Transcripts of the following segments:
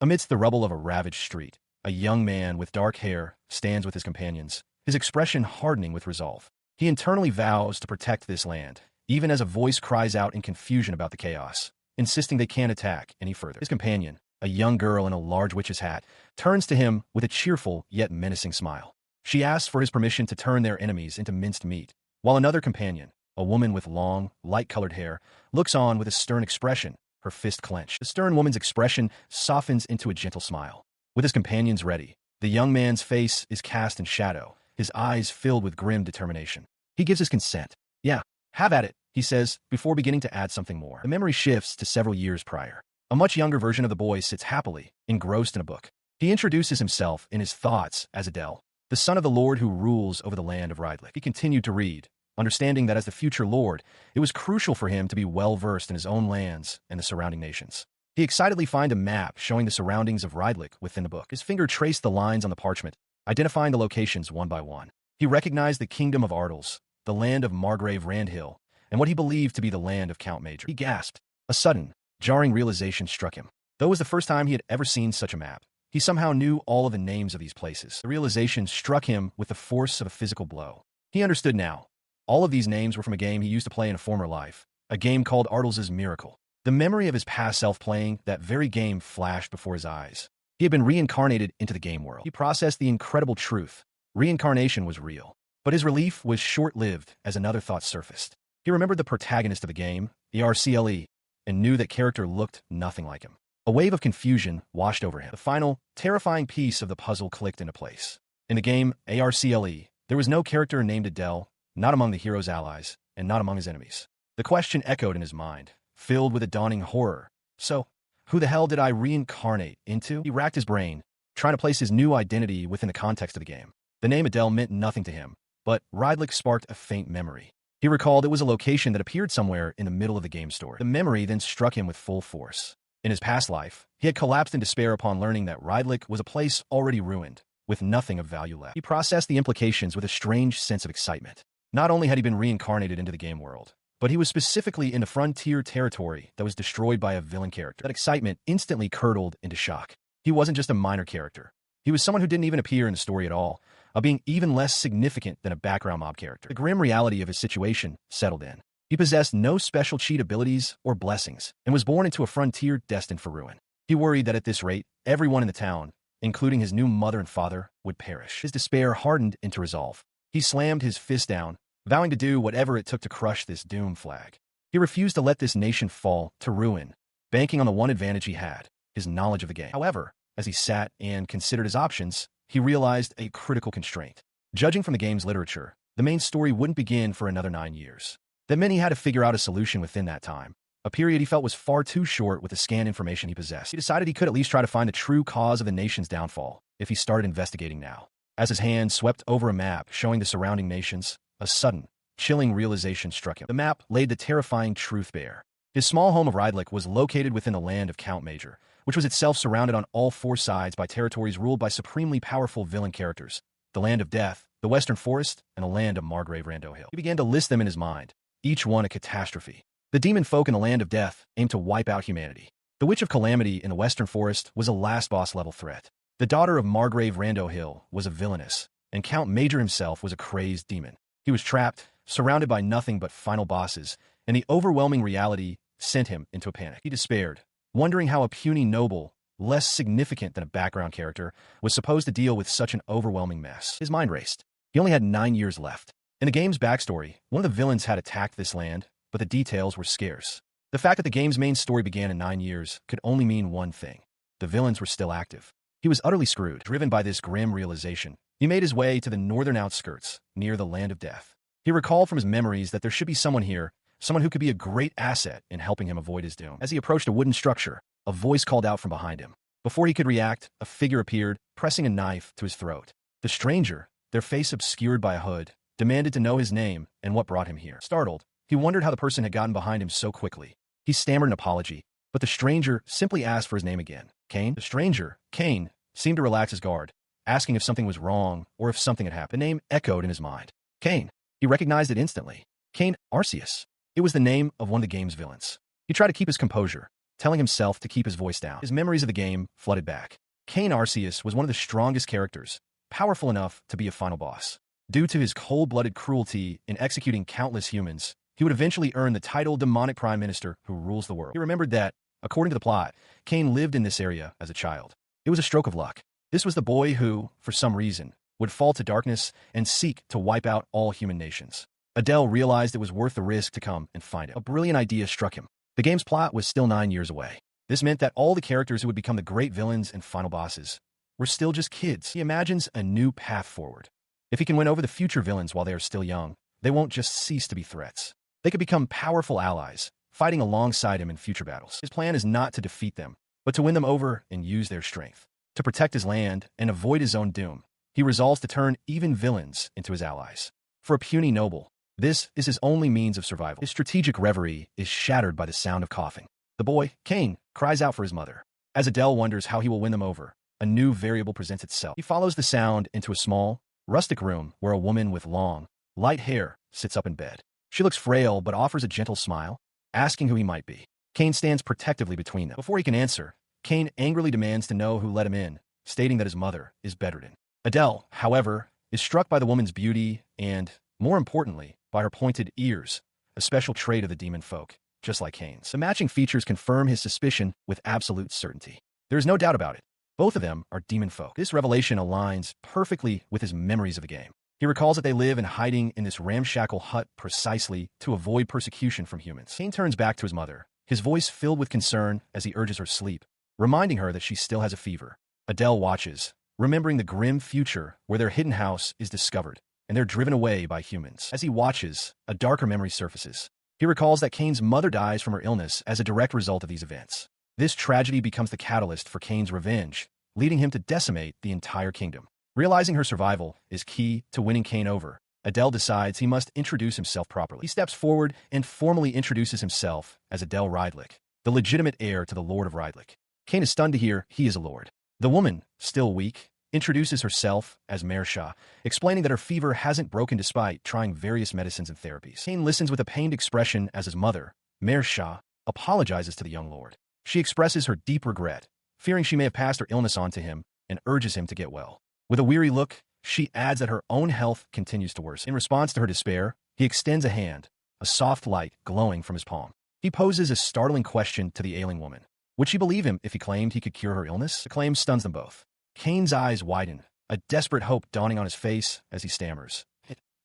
Amidst the rubble of a ravaged street, a young man with dark hair stands with his companions, his expression hardening with resolve. He internally vows to protect this land, even as a voice cries out in confusion about the chaos, insisting they can't attack any further. His companion, a young girl in a large witch's hat, turns to him with a cheerful yet menacing smile. She asks for his permission to turn their enemies into minced meat, while another companion, a woman with long, light-colored hair, looks on with a stern expression, her fist clenched. The stern woman's expression softens into a gentle smile. With his companions ready, the young man's face is cast in shadow, his eyes filled with grim determination. He gives his consent. "Yeah, have at it," he says, before beginning to add something more. The memory shifts to several years prior. A much younger version of the boy sits happily, engrossed in a book. He introduces himself in his thoughts as Adel, the son of the lord who rules over the land of Rydlik. He continued to read, understanding that as the future lord, it was crucial for him to be well-versed in his own lands and the surrounding nations. He excitedly finds a map showing the surroundings of Rydlik within the book. His finger traced the lines on the parchment, identifying the locations one by one. He recognized the kingdom of Ardles, the land of Margrave Randhill, and what he believed to be the land of Count Major. He gasped. A sudden, jarring realization struck him. Though it was the first time he had ever seen such a map, he somehow knew all of the names of these places. The realization struck him with the force of a physical blow. He understood now. All of these names were from a game he used to play in a former life, a game called Ardles' Miracle. The memory of his past self playing that very game flashed before his eyes. He had been reincarnated into the game world. He processed the incredible truth. Reincarnation was real. But his relief was short-lived as another thought surfaced. He remembered the protagonist of the game, the RCLE, and knew that character looked nothing like him. A wave of confusion washed over him. The final, terrifying piece of the puzzle clicked into place. In the game ARCLE, there was no character named Adel, not among the hero's allies, and not among his enemies. The question echoed in his mind, filled with a dawning horror. So, who the hell did I reincarnate into? He racked his brain, trying to place his new identity within the context of the game. The name Adel meant nothing to him, but Rydlik sparked a faint memory. He recalled it was a location that appeared somewhere in the middle of the game story. The memory then struck him with full force. In his past life, he had collapsed in despair upon learning that Rydlik was a place already ruined, with nothing of value left. He processed the implications with a strange sense of excitement. Not only had he been reincarnated into the game world, but he was specifically in the frontier territory that was destroyed by a villain character. That excitement instantly curdled into shock. He wasn't just a minor character. He was someone who didn't even appear in the story at all, a being even less significant than a background mob character. The grim reality of his situation settled in. He possessed no special cheat abilities or blessings, and was born into a frontier destined for ruin. He worried that at this rate, everyone in the town, including his new mother and father, would perish. His despair hardened into resolve. He slammed his fist down, vowing to do whatever it took to crush this doom flag. He refused to let this nation fall to ruin, banking on the one advantage he had, his knowledge of the game. However, as he sat and considered his options, he realized a critical constraint. Judging from the game's literature, the main story wouldn't begin for another 9 years. That meant he had to figure out a solution within that time, a period he felt was far too short with the scant information he possessed. He decided he could at least try to find the true cause of the nation's downfall if he started investigating now. As his hand swept over a map showing the surrounding nations, a sudden, chilling realization struck him. The map laid the terrifying truth bare. His small home of Rydlik was located within the land of Count Major, which was itself surrounded on all four sides by territories ruled by supremely powerful villain characters, the Land of Death, the Western Forest, and the land of Margrave Randhill. He began to list them in his mind, each one a catastrophe. The demon folk in the Land of Death aimed to wipe out humanity. The Witch of Calamity in the Western Forest was a last boss-level threat. The daughter of Margrave Randhill was a villainess, and Count Major himself was a crazed demon. He was trapped, surrounded by nothing but final bosses, and the overwhelming reality sent him into a panic. He despaired, wondering how a puny noble, less significant than a background character, was supposed to deal with such an overwhelming mess. His mind raced. He only had 9 years left. In the game's backstory, one of the villains had attacked this land, but the details were scarce. The fact that the game's main story began in 9 years could only mean one thing. The villains were still active. He was utterly screwed. Driven by this grim realization, he made his way to the northern outskirts, near the Land of Death. He recalled from his memories that there should be someone here, someone who could be a great asset in helping him avoid his doom. As he approached a wooden structure, a voice called out from behind him. Before he could react, a figure appeared, pressing a knife to his throat. The stranger, their face obscured by a hood, demanded to know his name and what brought him here. Startled, he wondered how the person had gotten behind him so quickly. He stammered an apology, but the stranger simply asked for his name again. Kane? The stranger, Kane, seemed to relax his guard, asking if something was wrong or if something had happened. The name echoed in his mind. Kane. He recognized it instantly. Kane Arceus. It was the name of one of the game's villains. He tried to keep his composure, telling himself to keep his voice down. His memories of the game flooded back. Cain Arceus was one of the strongest characters, powerful enough to be a final boss. Due to his cold-blooded cruelty in executing countless humans, he would eventually earn the title Demonic Prime Minister who rules the world. He remembered that, according to the plot, Cain lived in this area as a child. It was a stroke of luck. This was the boy who, for some reason, would fall to darkness and seek to wipe out all human nations. Adele realized it was worth the risk to come and find it. A brilliant idea struck him. The game's plot was still 9 years away. This meant that all the characters who would become the great villains and final bosses were still just kids. He imagines a new path forward. If he can win over the future villains while they are still young, they won't just cease to be threats. They could become powerful allies, fighting alongside him in future battles. His plan is not to defeat them, but to win them over and use their strength. To protect his land and avoid his own doom, he resolves to turn even villains into his allies. For a puny noble, this is his only means of survival. His strategic reverie is shattered by the sound of coughing. The boy, Cain, cries out for his mother. As Adele wonders how he will win them over, a new variable presents itself. He follows the sound into a small, rustic room where a woman with long, light hair sits up in bed. She looks frail but offers a gentle smile, asking who he might be. Cain stands protectively between them. Before he can answer, Cain angrily demands to know who let him in, stating that his mother is bedridden. Adele, however, is struck by the woman's beauty and, more importantly, by her pointed ears, a special trait of the demon folk, just like Cain's. The matching features confirm his suspicion with absolute certainty. There is no doubt about it. Both of them are demon folk. This revelation aligns perfectly with his memories of the game. He recalls that they live in hiding in this ramshackle hut precisely to avoid persecution from humans. Cain turns back to his mother, his voice filled with concern as he urges her sleep, reminding her that she still has a fever. Adele watches, remembering the grim future where their hidden house is discovered, and they're driven away by humans. As he watches, a darker memory surfaces. He recalls that Cain's mother dies from her illness as a direct result of these events. This tragedy becomes the catalyst for Cain's revenge, leading him to decimate the entire kingdom. Realizing her survival is key to winning Cain over, Adele decides he must introduce himself properly. He steps forward and formally introduces himself as Adele Rydlick, the legitimate heir to the Lord of Rydlick. Cain is stunned to hear he is a lord. The woman, still weak, introduces herself as Mersha, explaining that her fever hasn't broken despite trying various medicines and therapies. Cain listens with a pained expression as his mother, Mersha, apologizes to the young lord. She expresses her deep regret, fearing she may have passed her illness on to him, and urges him to get well. With a weary look, she adds that her own health continues to worsen. In response to her despair, he extends a hand, a soft light glowing from his palm. He poses a startling question to the ailing woman. Would she believe him if he claimed he could cure her illness? The claim stuns them both. Cain's eyes widen, a desperate hope dawning on his face as he stammers.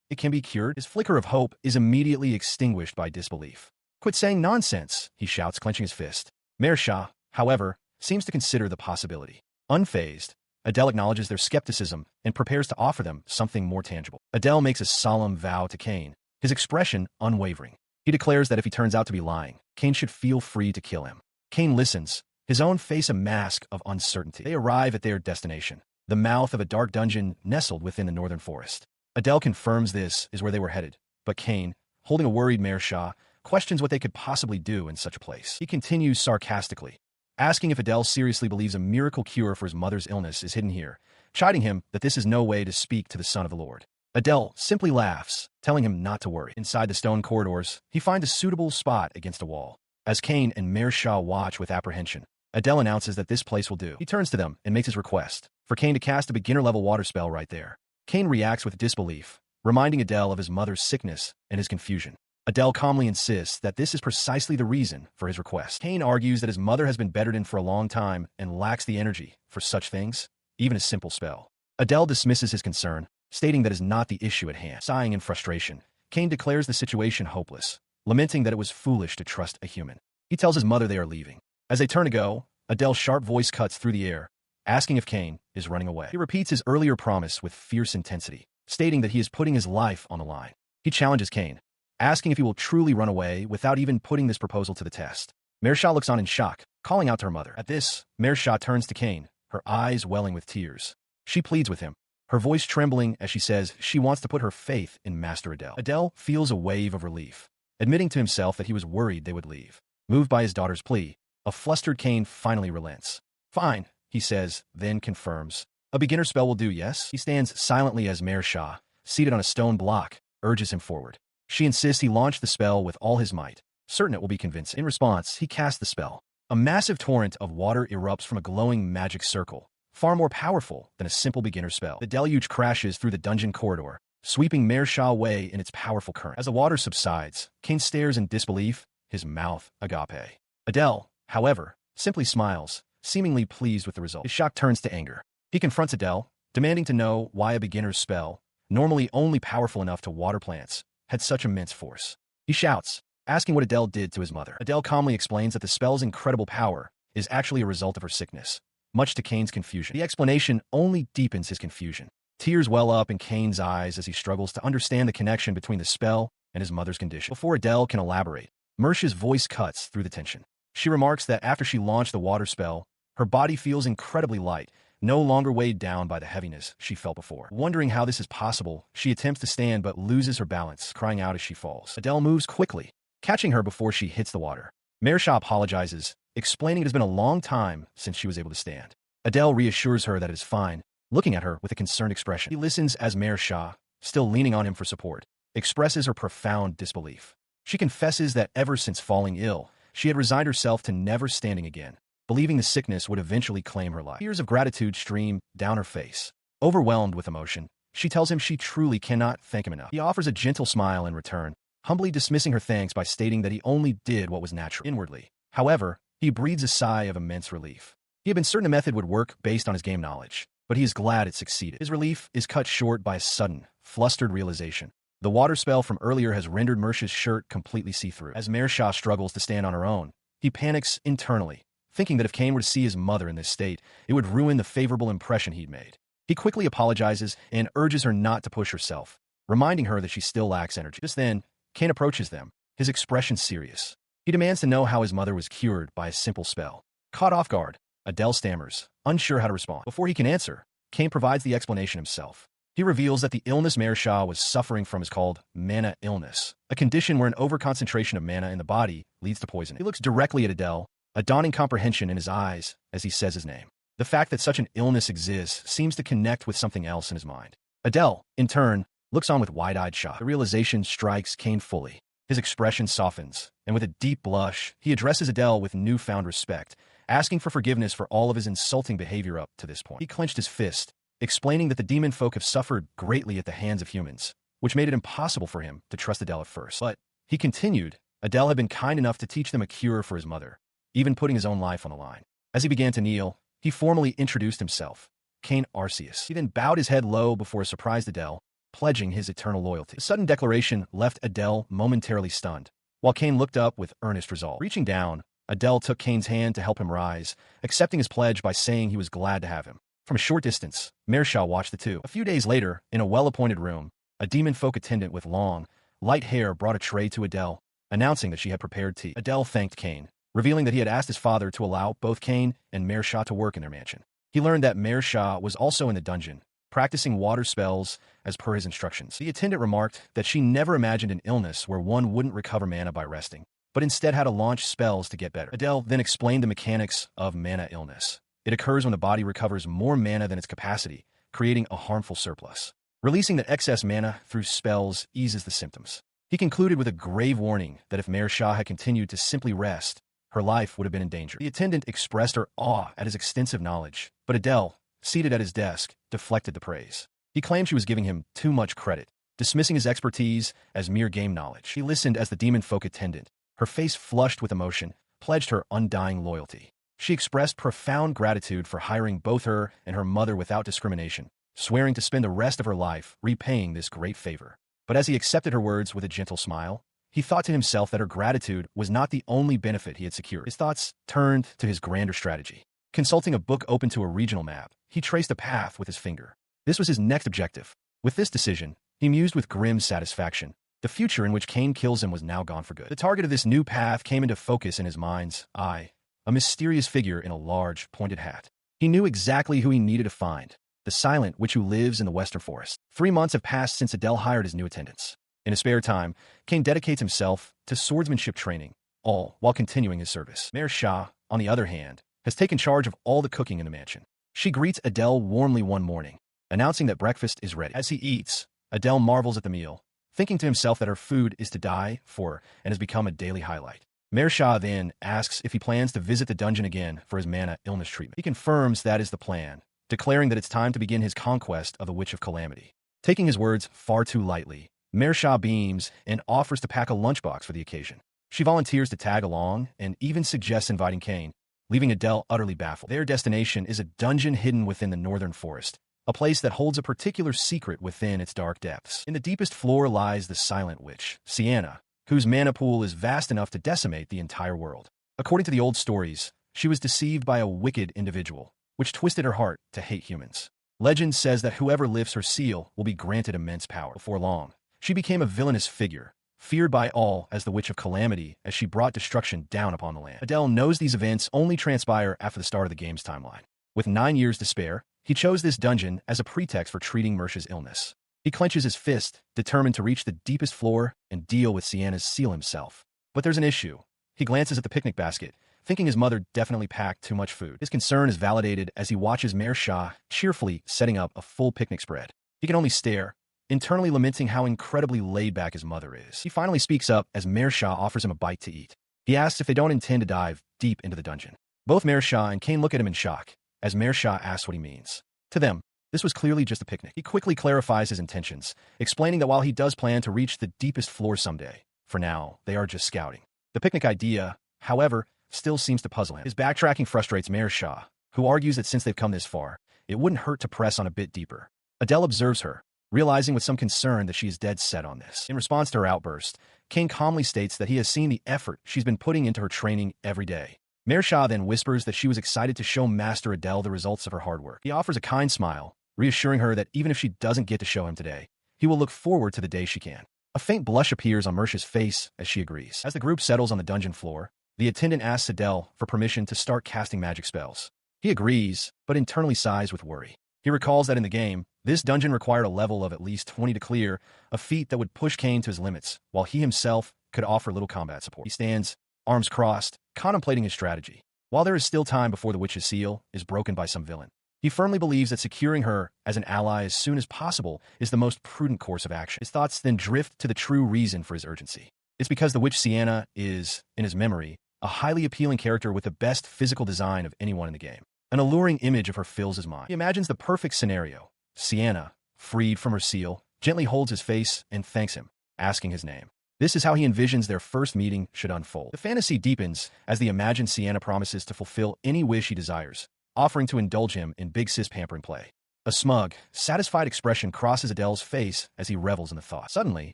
It can be cured? His flicker of hope is immediately extinguished by disbelief. Quit saying nonsense, he shouts, clenching his fist. Mersha, however, seems to consider the possibility. Unfazed, Adele acknowledges their skepticism and prepares to offer them something more tangible. Adele makes a solemn vow to Cain, his expression unwavering. He declares that if he turns out to be lying, Cain should feel free to kill him. Cain listens, his own face a mask of uncertainty. They arrive at their destination, the mouth of a dark dungeon nestled within the northern forest. Adele confirms this is where they were headed, but Cain, holding a worried Mersha, questions what they could possibly do in such a place. He continues sarcastically, asking if Adele seriously believes a miracle cure for his mother's illness is hidden here, chiding him that this is no way to speak to the Son of the Lord. Adele simply laughs, telling him not to worry. Inside the stone corridors, he finds a suitable spot against a wall. As Cain and Mersha watch with apprehension, Adele announces that this place will do. He turns to them and makes his request, for Cain to cast a beginner-level water spell right there. Cain reacts with disbelief, reminding Adele of his mother's sickness and his confusion. Adele calmly insists that this is precisely the reason for his request. Cain argues that his mother has been bedridden for a long time and lacks the energy for such things, even a simple spell. Adele dismisses his concern, stating that is not the issue at hand. Sighing in frustration, Cain declares the situation hopeless, lamenting that it was foolish to trust a human. He tells his mother they are leaving. As they turn to go, Adele's sharp voice cuts through the air, asking if Cain is running away. He repeats his earlier promise with fierce intensity, stating that he is putting his life on the line. He challenges Cain, asking if he will truly run away without even putting this proposal to the test. Mersha looks on in shock, calling out to her mother. At this, Mersha turns to Cain, her eyes welling with tears. She pleads with him, her voice trembling as she says she wants to put her faith in Master Adele. Adele feels a wave of relief, admitting to himself that he was worried they would leave. Moved by his daughter's plea, a flustered Cain finally relents. Fine, he says, then confirms. A beginner spell will do, yes? He stands silently as Mersha, seated on a stone block, urges him forward. She insists he launch the spell with all his might, certain it will be convincing. In response, he casts the spell. A massive torrent of water erupts from a glowing magic circle, far more powerful than a simple beginner spell. The deluge crashes through the dungeon corridor, sweeping Mersha away in its powerful current. As the water subsides, Cain stares in disbelief, his mouth agape. Adele, however, simply smiles, seemingly pleased with the result. His shock turns to anger. He confronts Adele, demanding to know why a beginner's spell, normally only powerful enough to water plants, had such immense force. He shouts, asking what Adele did to his mother. Adele calmly explains that the spell's incredible power is actually a result of her sickness, much to Cain's confusion. The explanation only deepens his confusion. Tears well up in Cain's eyes as he struggles to understand the connection between the spell and his mother's condition. Before Adele can elaborate, Mersha's voice cuts through the tension. She remarks that after she launched the water spell, her body feels incredibly light, no longer weighed down by the heaviness she felt before. Wondering how this is possible, she attempts to stand but loses her balance, crying out as she falls. Adele moves quickly, catching her before she hits the water. Mersha apologizes, explaining it has been a long time since she was able to stand. Adele reassures her that it is fine, looking at her with a concerned expression. He listens as Mersha, still leaning on him for support, expresses her profound disbelief. She confesses that ever since falling ill, she had resigned herself to never standing again, believing the sickness would eventually claim her life. Tears of gratitude stream down her face. Overwhelmed with emotion, she tells him she truly cannot thank him enough. He offers a gentle smile in return, humbly dismissing her thanks by stating that he only did what was natural. Inwardly, however, he breathes a sigh of immense relief. He had been certain the method would work based on his game knowledge, but he is glad it succeeded. His relief is cut short by a sudden, flustered realization. The water spell from earlier has rendered Mersha's shirt completely see-through. As Mersha struggles to stand on her own, he panics internally, thinking that if Cain were to see his mother in this state, it would ruin the favorable impression he'd made. He quickly apologizes and urges her not to push herself, reminding her that she still lacks energy. Just then, Cain approaches them, his expression serious. He demands to know how his mother was cured by a simple spell. Caught off guard, Adele stammers, unsure how to respond. Before he can answer, Cain provides the explanation himself. He reveals that the illness Mersha was suffering from is called mana illness, a condition where an overconcentration of mana in the body leads to poisoning. He looks directly at Adele, a dawning comprehension in his eyes as he says his name. The fact that such an illness exists seems to connect with something else in his mind. Adele, in turn, looks on with wide-eyed shock. The realization strikes Cain fully. His expression softens, and with a deep blush, he addresses Adele with newfound respect, asking for forgiveness for all of his insulting behavior up to this point. He clenched his fist, explaining that the demon folk have suffered greatly at the hands of humans, which made it impossible for him to trust Adele at first. But, he continued, Adele had been kind enough to teach them a cure for his mother, even putting his own life on the line. As he began to kneel, he formally introduced himself, Cain Arceus. He then bowed his head low before a surprised Adele, pledging his eternal loyalty. The sudden declaration left Adele momentarily stunned, while Cain looked up with earnest resolve. Reaching down, Adele took Cain's hand to help him rise, accepting his pledge by saying he was glad to have him. From a short distance, Mersha watched the two. A few days later, in a well-appointed room, a demon folk attendant with long, light hair brought a tray to Adele, announcing that she had prepared tea. Adele thanked Cain, revealing that he had asked his father to allow both Cain and Mersha to work in their mansion. He learned that Mersha was also in the dungeon, practicing water spells as per his instructions. The attendant remarked that she never imagined an illness where one wouldn't recover mana by resting, but instead had to launch spells to get better. Adele then explained the mechanics of mana illness. It occurs when the body recovers more mana than its capacity, creating a harmful surplus. Releasing the excess mana through spells eases the symptoms. He concluded with a grave warning that if Mersha had continued to simply rest, her life would have been in danger. The attendant expressed her awe at his extensive knowledge, but Adele, seated at his desk, deflected the praise. He claimed she was giving him too much credit, dismissing his expertise as mere game knowledge. He listened as the demon folk attendant, her face flushed with emotion, pledged her undying loyalty. She expressed profound gratitude for hiring both her and her mother without discrimination, swearing to spend the rest of her life repaying this great favor. But as he accepted her words with a gentle smile, he thought to himself that her gratitude was not the only benefit he had secured. His thoughts turned to his grander strategy. Consulting a book open to a regional map, he traced a path with his finger. This was his next objective. With this decision, he mused with grim satisfaction. The future in which Cain kills him was now gone for good. The target of this new path came into focus in his mind's eye, a mysterious figure in a large, pointed hat. He knew exactly who he needed to find, the silent witch who lives in the western forest. 3 months have passed since Adele hired his new attendants. In his spare time, Cain dedicates himself to swordsmanship training, all while continuing his service. Mersha, on the other hand, has taken charge of all the cooking in the mansion. She greets Adele warmly one morning, announcing that breakfast is ready. As he eats, Adele marvels at the meal, thinking to himself that her food is to die for and has become a daily highlight. Shah then asks if he plans to visit the dungeon again for his mana illness treatment. He confirms that is the plan, declaring that it's time to begin his conquest of the Witch of Calamity. Taking his words far too lightly, Shah beams and offers to pack a lunchbox for the occasion. She volunteers to tag along and even suggests inviting Kane, leaving Adele utterly baffled. Their destination is a dungeon hidden within the northern forest, a place that holds a particular secret within its dark depths. In the deepest floor lies the silent witch, Sienna, whose mana pool is vast enough to decimate the entire world. According to the old stories, she was deceived by a wicked individual, which twisted her heart to hate humans. Legend says that whoever lifts her seal will be granted immense power. Before long, she became a villainous figure, feared by all as the Witch of Calamity as she brought destruction down upon the land. Adele knows these events only transpire after the start of the game's timeline. With 9 years to spare, he chose this dungeon as a pretext for treating Mercia's illness. He clenches his fist, determined to reach the deepest floor and deal with Sienna's seal himself. But there's an issue. He glances at the picnic basket, thinking his mother definitely packed too much food. His concern is validated as he watches Shah cheerfully setting up a full picnic spread. He can only stare, internally lamenting how incredibly laid-back his mother is. He finally speaks up as Shah offers him a bite to eat. He asks if they don't intend to dive deep into the dungeon. Both Shah and Kane look at him in shock, as Shah asks what he means. To them, this was clearly just a picnic. He quickly clarifies his intentions, explaining that while he does plan to reach the deepest floor someday, for now, they are just scouting. The picnic idea, however, still seems to puzzle him. His backtracking frustrates Shah, who argues that since they've come this far, it wouldn't hurt to press on a bit deeper. Adele observes her, realizing with some concern that she is dead set on this. In response to her outburst, Kane calmly states that he has seen the effort she's been putting into her training every day. Shah then whispers that she was excited to show Master Adele the results of her hard work. He offers a kind smile, reassuring her that even if she doesn't get to show him today, he will look forward to the day she can. A faint blush appears on Mercia's face as she agrees. As the group settles on the dungeon floor, the attendant asks Adele for permission to start casting magic spells. He agrees, but internally sighs with worry. He recalls that in the game, this dungeon required a level of at least 20 to clear, a feat that would push Kane to his limits, while he himself could offer little combat support. He stands, arms crossed, contemplating his strategy. While there is still time before the witch's seal is broken by some villain, he firmly believes that securing her as an ally as soon as possible is the most prudent course of action. His thoughts then drift to the true reason for his urgency. It's because the witch Sienna is, in his memory, a highly appealing character with the best physical design of anyone in the game. An alluring image of her fills his mind. He imagines the perfect scenario. Sienna, freed from her seal, gently holds his face and thanks him, asking his name. This is how he envisions their first meeting should unfold. The fantasy deepens as the imagined Sienna promises to fulfill any wish he desires, offering to indulge him in big sis pampering play. A smug, satisfied expression crosses Adele's face as he revels in the thought. Suddenly,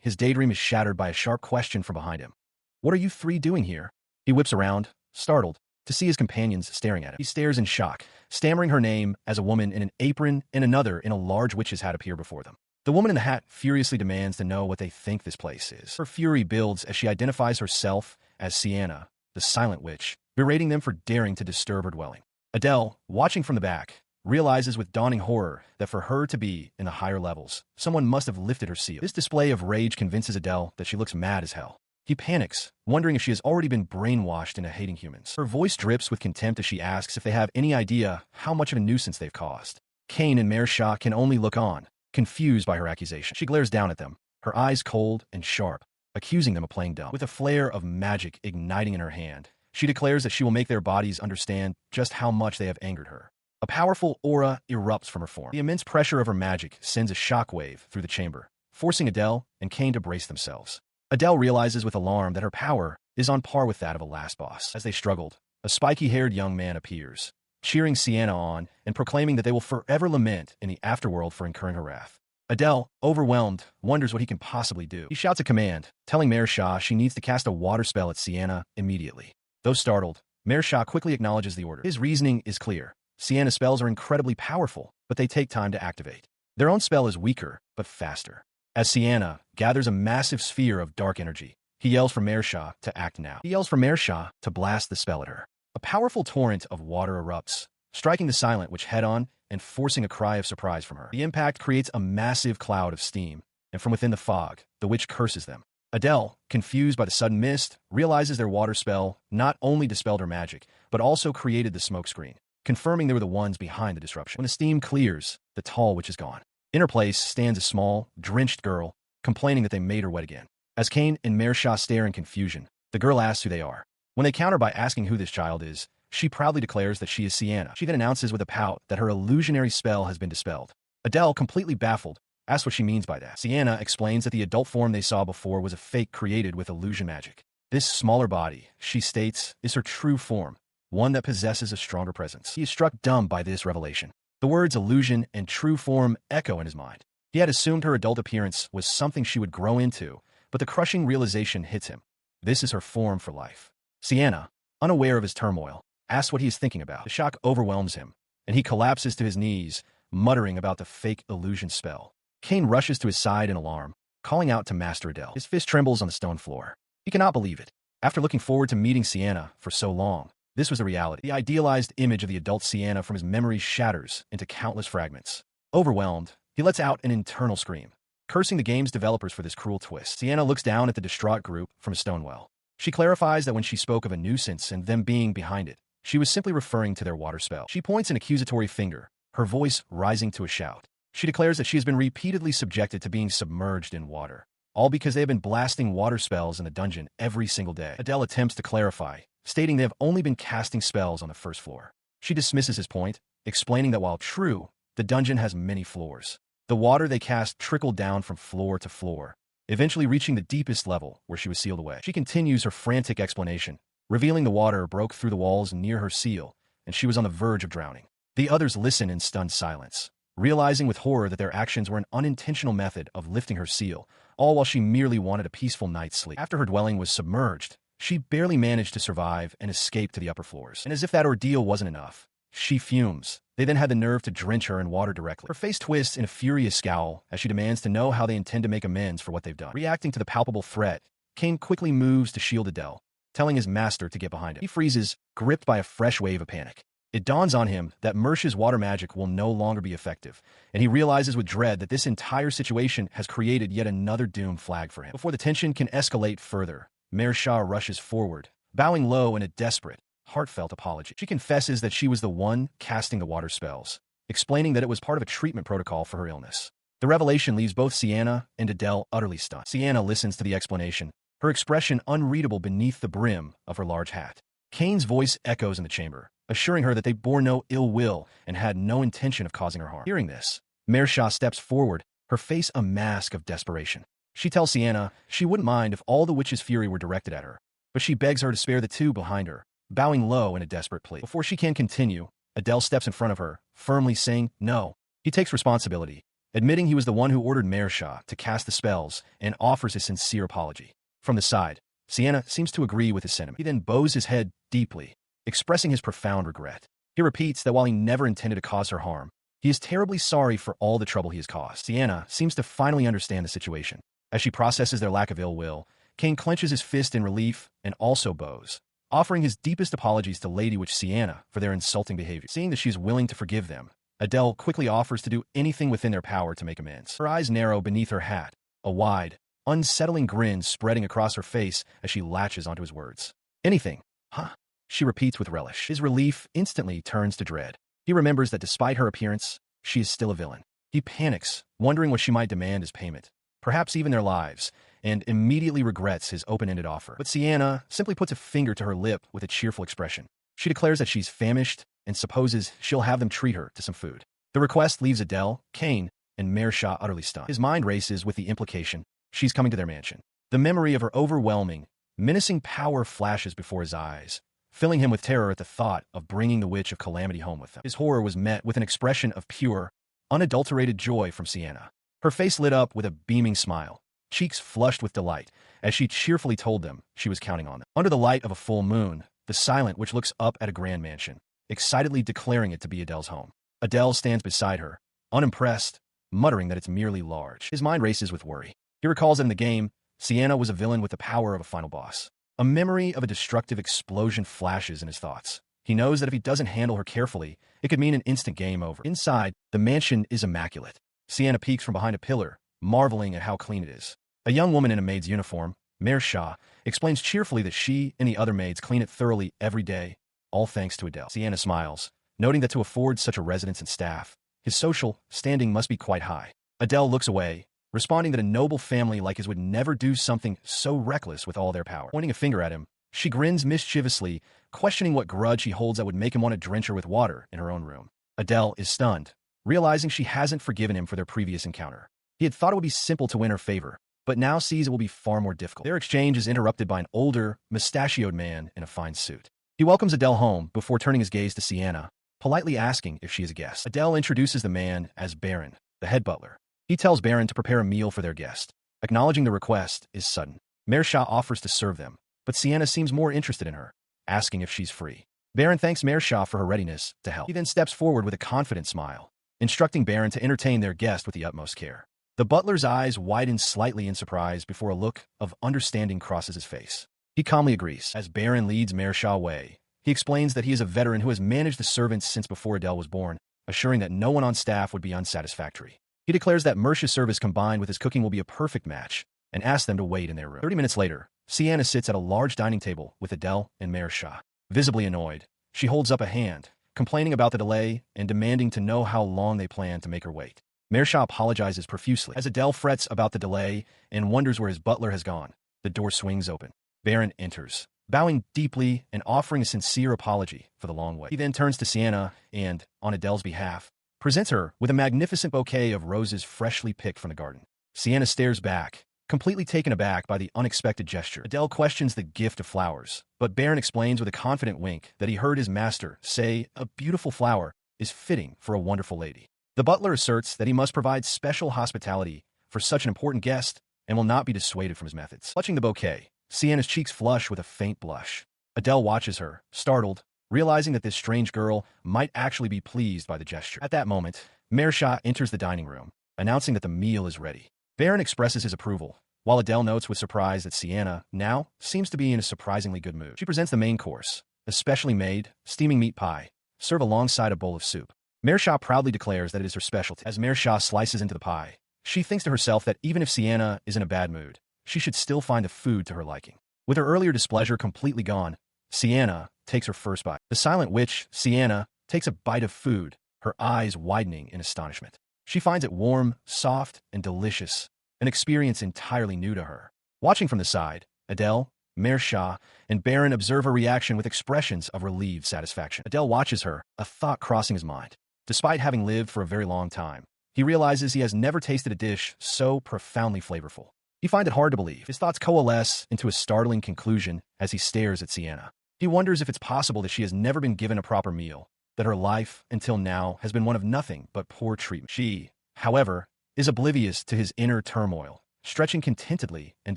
his daydream is shattered by a sharp question from behind him. "What are you three doing here?" He whips around, startled, to see his companions staring at him. He stares in shock, stammering her name as a woman in an apron and another in a large witch's hat appear before them. The woman in the hat furiously demands to know what they think this place is. Her fury builds as she identifies herself as Sienna, the silent witch, berating them for daring to disturb her dwelling. Adele, watching from the back, realizes with dawning horror that for her to be in the higher levels, someone must have lifted her seal. This display of rage convinces Adele that she looks mad as hell. He panics, wondering if she has already been brainwashed into hating humans. Her voice drips with contempt as she asks if they have any idea how much of a nuisance they've caused. Kane and Shah can only look on, confused by her accusation. She glares down at them, her eyes cold and sharp, accusing them of playing dumb. With a flare of magic igniting in her hand, she declares that she will make their bodies understand just how much they have angered her. A powerful aura erupts from her form. The immense pressure of her magic sends a shockwave through the chamber, forcing Adele and Kane to brace themselves. Adele realizes with alarm that her power is on par with that of a last boss. As they struggled, a spiky-haired young man appears, cheering Sienna on and proclaiming that they will forever lament in the afterworld for incurring her wrath. Adele, overwhelmed, wonders what he can possibly do. He shouts a command, telling Shah she needs to cast a water spell at Sienna immediately. Though startled, Shah quickly acknowledges the order. His reasoning is clear. Sienna's spells are incredibly powerful, but they take time to activate. Their own spell is weaker, but faster. As Sienna gathers a massive sphere of dark energy, he yells for Shah to act now. He yells for Shah to blast the spell at her. A powerful torrent of water erupts, striking the silent witch head-on and forcing a cry of surprise from her. The impact creates a massive cloud of steam, and from within the fog, the witch curses them. Adele, confused by the sudden mist, realizes their water spell not only dispelled her magic, but also created the smoke screen, confirming they were the ones behind the disruption. When the steam clears, the tall witch is gone. In her place stands a small, drenched girl, complaining that they made her wet again. As Kane and Shah stare in confusion, the girl asks who they are. When they counter by asking who this child is, she proudly declares that she is Sienna. She then announces with a pout that her illusionary spell has been dispelled. Adele, completely baffled, asks what she means by that. Sienna explains that the adult form they saw before was a fake created with illusion magic. This smaller body, she states, is her true form, one that possesses a stronger presence. He is struck dumb by this revelation. The words illusion and true form echo in his mind. He had assumed her adult appearance was something she would grow into, but the crushing realization hits him. This is her form for life. Sienna, unaware of his turmoil, asks what he is thinking about. The shock overwhelms him, and he collapses to his knees, muttering about the fake illusion spell. Kane rushes to his side in alarm, calling out to Master Adele. His fist trembles on the stone floor. He cannot believe it. After looking forward to meeting Sienna for so long, this was the reality. The idealized image of the adult Sienna from his memory shatters into countless fragments. Overwhelmed, he lets out an internal scream, cursing the game's developers for this cruel twist. Sienna looks down at the distraught group from a stone well. She clarifies that when she spoke of a nuisance and them being behind it, she was simply referring to their water spell. She points an accusatory finger, her voice rising to a shout. She declares that she has been repeatedly subjected to being submerged in water, all because they have been blasting water spells in the dungeon every single day. Adele attempts to clarify, stating they have only been casting spells on the first floor. She dismisses his point, explaining that while true, the dungeon has many floors. The water they cast trickled down from floor to floor, eventually reaching the deepest level where she was sealed away. She continues her frantic explanation, revealing the water broke through the walls near her seal, and she was on the verge of drowning. The others listen in stunned silence, realizing with horror that their actions were an unintentional method of lifting her seal, all while she merely wanted a peaceful night's sleep. After her dwelling was submerged, she barely managed to survive and escape to the upper floors. And as if that ordeal wasn't enough, she fumes. They then had the nerve to drench her in water directly. Her face twists in a furious scowl as she demands to know how they intend to make amends for what they've done. Reacting to the palpable threat, Kane quickly moves to shield Adele, telling his master to get behind him. He freezes, gripped by a fresh wave of panic. It dawns on him that Mersh's water magic will no longer be effective, and he realizes with dread that this entire situation has created yet another doom flag for him. Before the tension can escalate further, Mersha rushes forward, bowing low in a desperate, heartfelt apology. She confesses that she was the one casting the water spells, explaining that it was part of a treatment protocol for her illness. The revelation leaves both Sienna and Adele utterly stunned. Sienna listens to the explanation, her expression unreadable beneath the brim of her large hat. Kane's voice echoes in the chamber, assuring her that they bore no ill will and had no intention of causing her harm. Hearing this, Mersha steps forward, her face a mask of desperation. She tells Sienna she wouldn't mind if all the witch's fury were directed at her, but she begs her to spare the two behind her, bowing low in a desperate plea. Before she can continue, Adele steps in front of her, firmly saying no. He takes responsibility, admitting he was the one who ordered Mersha to cast the spells and offers his sincere apology. From the side, Sienna seems to agree with his sentiment. He then bows his head deeply, expressing his profound regret. He repeats that while he never intended to cause her harm, he is terribly sorry for all the trouble he has caused. Sienna seems to finally understand the situation. As she processes their lack of ill will, Kane clenches his fist in relief and also bows, offering his deepest apologies to Lady Witch Sienna for their insulting behavior. Seeing that she is willing to forgive them, Adele quickly offers to do anything within their power to make amends. Her eyes narrow beneath her hat, a wide, unsettling grin spreading across her face as she latches onto his words. Anything, huh? She repeats with relish. His relief instantly turns to dread. He remembers that despite her appearance, she is still a villain. He panics, wondering what she might demand as payment, perhaps even their lives, and immediately regrets his open-ended offer. But Sienna simply puts a finger to her lip with a cheerful expression. She declares that she's famished and supposes she'll have them treat her to some food. The request leaves Adele, Kane, and Mersha utterly stunned. His mind races with the implication she's coming to their mansion. The memory of her overwhelming, menacing power flashes before his eyes, filling him with terror at the thought of bringing the Witch of Calamity home with them. His horror was met with an expression of pure, unadulterated joy from Sienna. Her face lit up with a beaming smile, cheeks flushed with delight, as she cheerfully told them she was counting on them. Under the light of a full moon, the Silent Witch looks up at a grand mansion, excitedly declaring it to be Adele's home. Adele stands beside her, unimpressed, muttering that it's merely large. His mind races with worry. He recalls that in the game, Sienna was a villain with the power of a final boss. A memory of a destructive explosion flashes in his thoughts. He knows that if he doesn't handle her carefully, it could mean an instant game over. Inside, the mansion is immaculate. Sienna peeks from behind a pillar, marveling at how clean it is. A young woman in a maid's uniform, Mersha, explains cheerfully that she and the other maids clean it thoroughly every day, all thanks to Adele. Sienna smiles, noting that to afford such a residence and staff, his social standing must be quite high. Adele looks away, responding that a noble family like his would never do something so reckless with all their power. Pointing a finger at him, She grins mischievously, questioning what grudge he holds that would make him want to drench her with water in her own room. Adele is stunned, realizing she hasn't forgiven him for their previous encounter. He had thought it would be simple to win her favor, but now sees it will be far more difficult. Their exchange is interrupted by an older, mustachioed man in a fine suit. He welcomes Adele home before turning his gaze to Sienna, politely asking if she is a guest. Adele introduces the man as Baron, the head butler. He tells Baron to prepare a meal for their guest. Acknowledging the request is sudden. Mersha offers to serve them, but Sienna seems more interested in her, asking if she's free. Baron thanks Mersha for her readiness to help. He then steps forward with a confident smile, instructing Baron to entertain their guest with the utmost care. The butler's eyes widen slightly in surprise before a look of understanding crosses his face. He calmly agrees. As Baron leads Mersha away, he explains that he is a veteran who has managed the servants since before Adele was born, assuring that no one on staff would be unsatisfactory. He declares that Mersha's service combined with his cooking will be a perfect match, and asks them to wait in their room. 30 minutes later, Sienna sits at a large dining table with Adele and Mersha. Visibly annoyed, she holds up a hand, complaining about the delay and demanding to know how long they plan to make her wait. Mersha apologizes profusely. As Adele frets about the delay and wonders where his butler has gone, the door swings open. Baron enters, bowing deeply and offering a sincere apology for the long wait. He then turns to Sienna and, on Adele's behalf, presents her with a magnificent bouquet of roses freshly picked from the garden. Sienna stares back, completely taken aback by the unexpected gesture. Adele questions the gift of flowers, but Baron explains with a confident wink that he heard his master say a beautiful flower is fitting for a wonderful lady. The butler asserts that he must provide special hospitality for such an important guest and will not be dissuaded from his methods. Clutching the bouquet, Sienna's cheeks flush with a faint blush. Adele watches her, startled, realizing that this strange girl might actually be pleased by the gesture. At that moment, Mersha enters the dining room, announcing that the meal is ready. Baron expresses his approval, while Adele notes with surprise that Sienna, now, seems to be in a surprisingly good mood. She presents the main course, a specially made, steaming meat pie, served alongside a bowl of soup. Mersha proudly declares that it is her specialty. As Mersha slices into the pie, she thinks to herself that even if Sienna is in a bad mood, she should still find the food to her liking. With her earlier displeasure completely gone, Sienna takes her first bite. The silent witch, Sienna, takes a bite of food, her eyes widening in astonishment. She finds it warm, soft, and delicious, an experience entirely new to her. Watching from the side, Adele, Mersha, and Baron observe her reaction with expressions of relieved satisfaction. Adele watches her, a thought crossing his mind. Despite having lived for a very long time, he realizes he has never tasted a dish so profoundly flavorful. He finds it hard to believe. His thoughts coalesce into a startling conclusion as he stares at Sienna. He wonders if it's possible that she has never been given a proper meal, that her life, until now, has been one of nothing but poor treatment. She, however, is oblivious to his inner turmoil, stretching contentedly and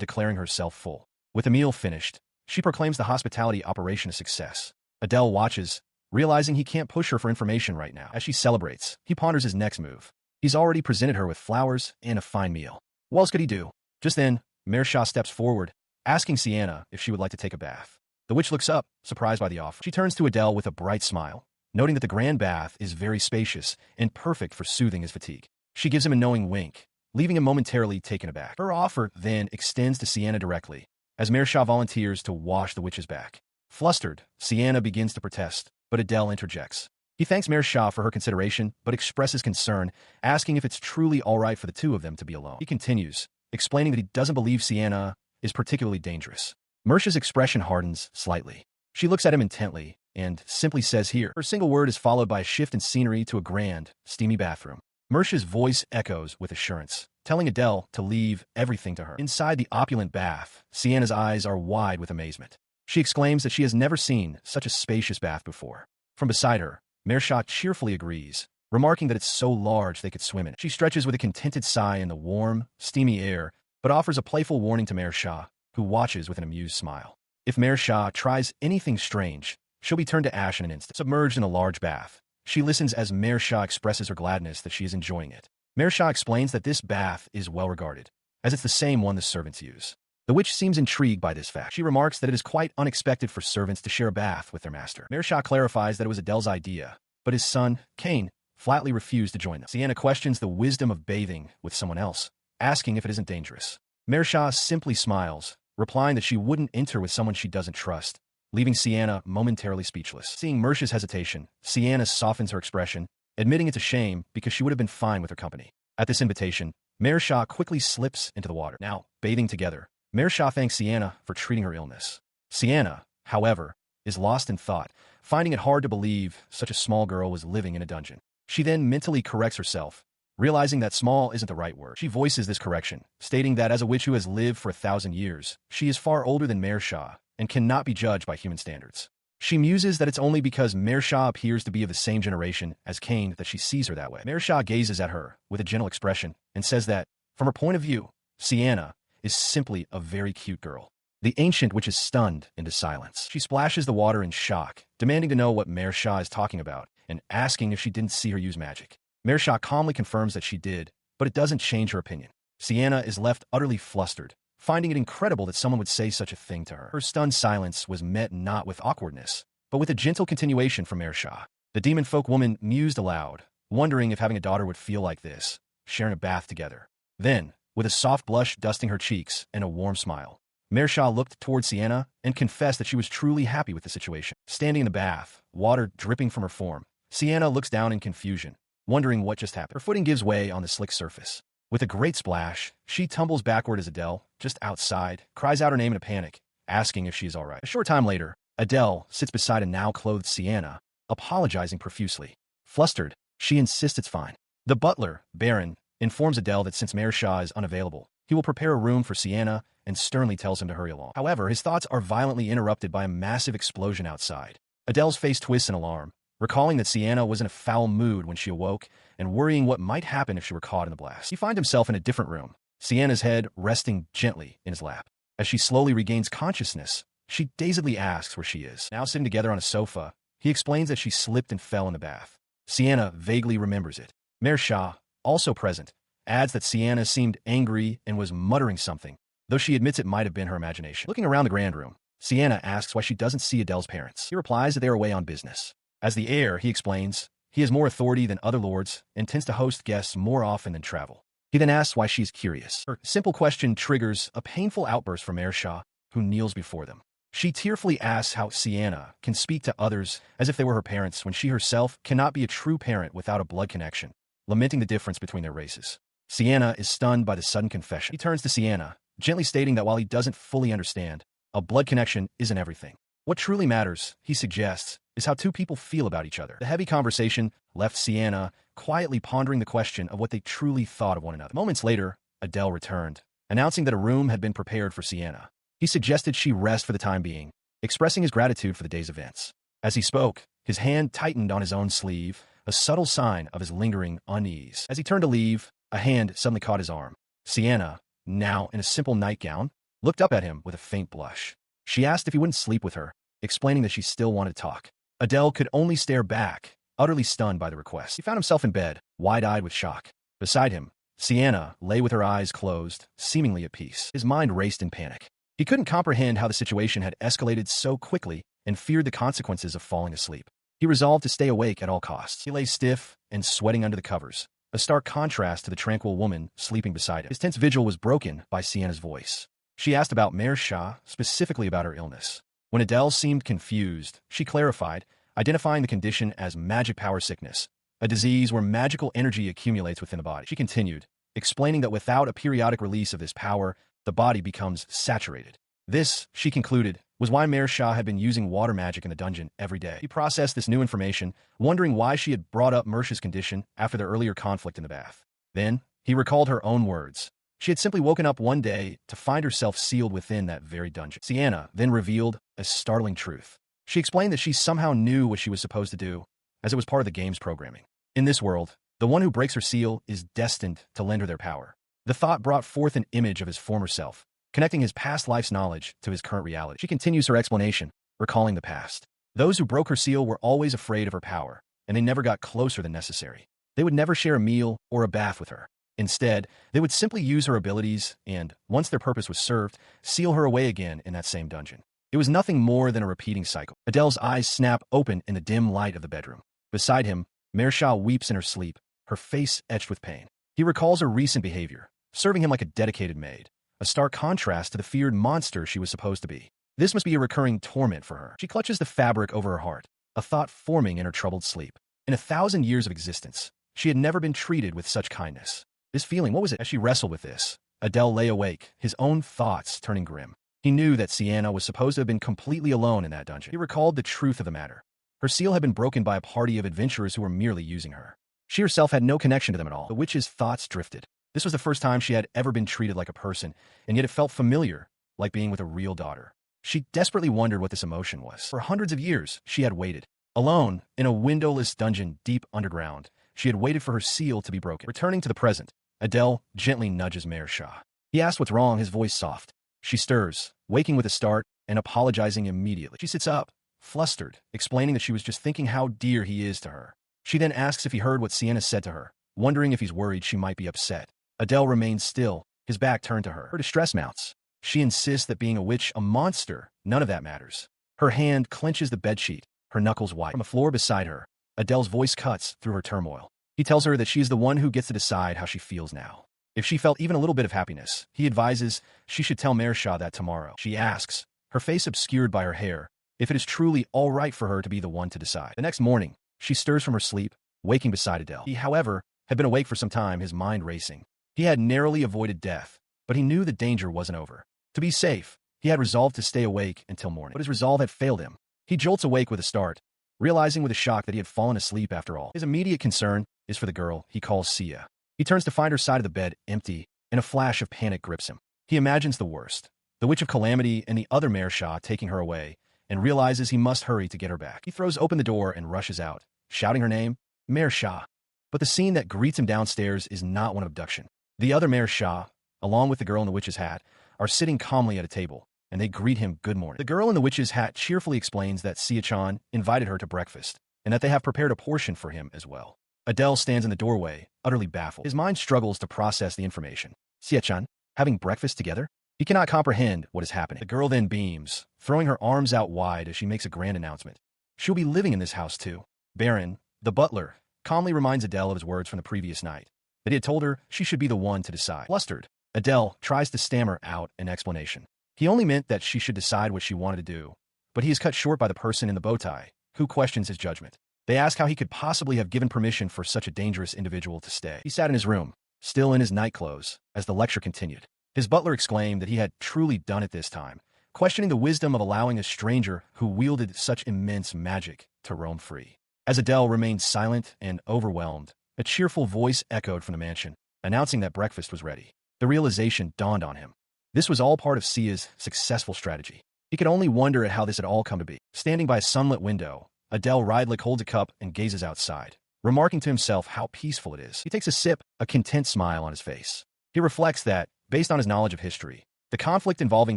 declaring herself full. With the meal finished, she proclaims the hospitality operation a success. Adele watches, realizing he can't push her for information right now. As she celebrates, he ponders his next move. He's already presented her with flowers and a fine meal. What else could he do? Just then, Mersha steps forward, asking Sienna if she would like to take a bath. The witch looks up, surprised by the offer. She turns to Adele with a bright smile, noting that the grand bath is very spacious and perfect for soothing his fatigue. She gives him a knowing wink, leaving him momentarily taken aback. Her offer then extends to Sienna directly, as Mersha volunteers to wash the witch's back. Flustered, Sienna begins to protest, but Adele interjects. He thanks Mersha for her consideration, but expresses concern, asking if it's truly all right for the two of them to be alone. He continues, explaining that he doesn't believe Sienna is particularly dangerous. Mersha's expression hardens slightly. She looks at him intently and simply says here. Her single word is followed by a shift in scenery to a grand, steamy bathroom. Mersha's voice echoes with assurance, telling Adele to leave everything to her. Inside the opulent bath, Sienna's eyes are wide with amazement. She exclaims that she has never seen such a spacious bath before. From beside her, Mersha cheerfully agrees, remarking that it's so large they could swim in it. She stretches with a contented sigh in the warm, steamy air, but offers a playful warning to Mersha, who watches with an amused smile. If Mersha tries anything strange, she'll be turned to ash in an instant. Submerged in a large bath, she listens as Mersha expresses her gladness that she is enjoying it. Mersha explains that this bath is well regarded, as it's the same one the servants use. The witch seems intrigued by this fact. She remarks that it is quite unexpected for servants to share a bath with their master. Mersha clarifies that it was Adele's idea, but his son, Cain, flatly refused to join them. Sienna questions the wisdom of bathing with someone else, asking if it isn't dangerous. Mersha simply smiles, replying that she wouldn't enter with someone she doesn't trust, leaving Sienna momentarily speechless. Seeing Mersha's hesitation, Sienna softens her expression, admitting it's a shame because she would have been fine with her company. At this invitation, Mersha quickly slips into the water. Now, bathing together, Mersha thanks Sienna for treating her illness. Sienna, however, is lost in thought, finding it hard to believe such a small girl was living in a dungeon. She then mentally corrects herself, realizing that small isn't the right word. She voices this correction, stating that as a witch who has lived for 1,000 years, she is far older than Mersha and cannot be judged by human standards. She muses that it's only because Mersha appears to be of the same generation as Cain that she sees her that way. Mersha gazes at her with a gentle expression and says that, from her point of view, Sienna is simply a very cute girl. The ancient witch is stunned into silence. She splashes the water in shock, demanding to know what Mersha is talking about and asking if she didn't see her use magic. Mersha calmly confirms that she did, but it doesn't change her opinion. Sienna is left utterly flustered, finding it incredible that someone would say such a thing to her. Her stunned silence was met not with awkwardness, but with a gentle continuation from Mersha. The demon folk woman mused aloud, wondering if having a daughter would feel like this, sharing a bath together. Then, with a soft blush dusting her cheeks and a warm smile, Mersha looked toward Sienna and confessed that she was truly happy with the situation. Standing in the bath, water dripping from her form, Sienna looks down in confusion, wondering what just happened. Her footing gives way on the slick surface. With a great splash, she tumbles backward as Adele, just outside, cries out her name in a panic, asking if she is all right. A short time later, Adele sits beside a now-clothed Sienna, apologizing profusely. Flustered, she insists it's fine. The butler, Baron, informs Adele that since Mersha is unavailable, he will prepare a room for Sienna and sternly tells him to hurry along. However, his thoughts are violently interrupted by a massive explosion outside. Adele's face twists in alarm, recalling that Sienna was in a foul mood when she awoke and worrying what might happen if she were caught in the blast. He finds himself in a different room, Sienna's head resting gently in his lap. As she slowly regains consciousness, she dazedly asks where she is. Now sitting together on a sofa, he explains that she slipped and fell in the bath. Sienna vaguely remembers it. Mersha, also present, adds that Sienna seemed angry and was muttering something, though she admits it might have been her imagination. Looking around the grand room, Sienna asks why she doesn't see Adele's parents. He replies that they are away on business. As the heir, he explains, he has more authority than other lords and tends to host guests more often than travel. He then asks why she is curious. Her simple question triggers a painful outburst from Mersha, who kneels before them. She tearfully asks how Sienna can speak to others as if they were her parents when she herself cannot be a true parent without a blood connection, lamenting the difference between their races. Sienna is stunned by the sudden confession. He turns to Sienna, gently stating that while he doesn't fully understand, a blood connection isn't everything. What truly matters, he suggests, is how two people feel about each other. The heavy conversation left Sienna quietly pondering the question of what they truly thought of one another. Moments later, Adele returned, announcing that a room had been prepared for Sienna. He suggested she rest for the time being, expressing his gratitude for the day's events. As he spoke, his hand tightened on his own sleeve, a subtle sign of his lingering unease. As he turned to leave, a hand suddenly caught his arm. Sienna, now in a simple nightgown, looked up at him with a faint blush. She asked if he wouldn't sleep with her, explaining that she still wanted to talk. Adele could only stare back, utterly stunned by the request. He found himself in bed, wide-eyed with shock. Beside him, Sienna lay with her eyes closed, seemingly at peace. His mind raced in panic. He couldn't comprehend how the situation had escalated so quickly and feared the consequences of falling asleep. He resolved to stay awake at all costs. He lay stiff and sweating under the covers, a stark contrast to the tranquil woman sleeping beside him. His tense vigil was broken by Sienna's voice. She asked about Mersha, specifically about her illness. When Adele seemed confused, she clarified, identifying the condition as magic power sickness, a disease where magical energy accumulates within the body. She continued, explaining that without a periodic release of this power, the body becomes saturated. This, she concluded, was why Mersha had been using water magic in the dungeon every day. He processed this new information, wondering why she had brought up Mersha's condition after their earlier conflict in the bath. Then, he recalled her own words. She had simply woken up one day to find herself sealed within that very dungeon. Sienna then revealed a startling truth. She explained that she somehow knew what she was supposed to do, as it was part of the game's programming. In this world, the one who breaks her seal is destined to lend her their power. The thought brought forth an image of his former self, connecting his past life's knowledge to his current reality. She continues her explanation, recalling the past. Those who broke her seal were always afraid of her power, and they never got closer than necessary. They would never share a meal or a bath with her. Instead, they would simply use her abilities and, once their purpose was served, seal her away again in that same dungeon. It was nothing more than a repeating cycle. Adele's eyes snap open in the dim light of the bedroom. Beside him, Mersha weeps in her sleep, her face etched with pain. He recalls her recent behavior, serving him like a dedicated maid, a stark contrast to the feared monster she was supposed to be. This must be a recurring torment for her. She clutches the fabric over her heart, a thought forming in her troubled sleep. In 1,000 years of existence, she had never been treated with such kindness. This feeling, what was it? As she wrestled with this, Adele lay awake, his own thoughts turning grim. He knew that Sienna was supposed to have been completely alone in that dungeon. He recalled the truth of the matter. Her seal had been broken by a party of adventurers who were merely using her. She herself had no connection to them at all. The witch's thoughts drifted. This was the first time she had ever been treated like a person, and yet it felt familiar, like being with a real daughter. She desperately wondered what this emotion was. For hundreds of years, she had waited. Alone, in a windowless dungeon deep underground, she had waited for her seal to be broken. Returning to the present, Adele gently nudges Mersha. He asks what's wrong, his voice soft. She stirs, waking with a start and apologizing immediately. She sits up, flustered, explaining that she was just thinking how dear he is to her. She then asks if he heard what Sienna said to her, wondering if he's worried she might be upset. Adele remains still, his back turned to her. Her distress mounts. She insists that being a witch, a monster, none of that matters. Her hand clenches the bedsheet, her knuckles white. From the floor beside her, Adele's voice cuts through her turmoil. He tells her that she is the one who gets to decide how she feels now. If she felt even a little bit of happiness, he advises she should tell Mersha that tomorrow. She asks, her face obscured by her hair, if it is truly all right for her to be the one to decide. The next morning, she stirs from her sleep, waking beside Adele. He, however, had been awake for some time, his mind racing. He had narrowly avoided death, but he knew the danger wasn't over. To be safe, he had resolved to stay awake until morning. But his resolve had failed him. He jolts awake with a start, realizing with a shock that he had fallen asleep after all. His immediate concern is for the girl he calls Sia. He turns to find her side of the bed empty, and a flash of panic grips him. He imagines the worst, the Witch of Calamity and the other Mersha taking her away, and realizes he must hurry to get her back. He throws open the door and rushes out, shouting her name, Mersha. But the scene that greets him downstairs is not one of abduction. The other Mersha, along with the girl in the witch's hat, are sitting calmly at a table, and they greet him good morning. The girl in the witch's hat cheerfully explains that Sia-chan invited her to breakfast, and that they have prepared a portion for him as well. Adele stands in the doorway, utterly baffled. His mind struggles to process the information. Sia-chan, having breakfast together? He cannot comprehend what is happening. The girl then beams, throwing her arms out wide as she makes a grand announcement. She'll be living in this house too. Baron, the butler, calmly reminds Adele of his words from the previous night, that he had told her she should be the one to decide. Flustered, Adele tries to stammer out an explanation. He only meant that she should decide what she wanted to do, but he is cut short by the person in the bow tie, who questions his judgment. They ask how he could possibly have given permission for such a dangerous individual to stay. He sat in his room, still in his nightclothes, as the lecture continued. His butler exclaimed that he had truly done it this time, questioning the wisdom of allowing a stranger who wielded such immense magic to roam free. As Adele remained silent and overwhelmed, a cheerful voice echoed from the mansion, announcing that breakfast was ready. The realization dawned on him. This was all part of Sia's successful strategy. He could only wonder at how this had all come to be. Standing by a sunlit window, Adele Rydlick holds a cup and gazes outside, remarking to himself how peaceful it is. He takes a sip, a content smile on his face. He reflects that, based on his knowledge of history, the conflict involving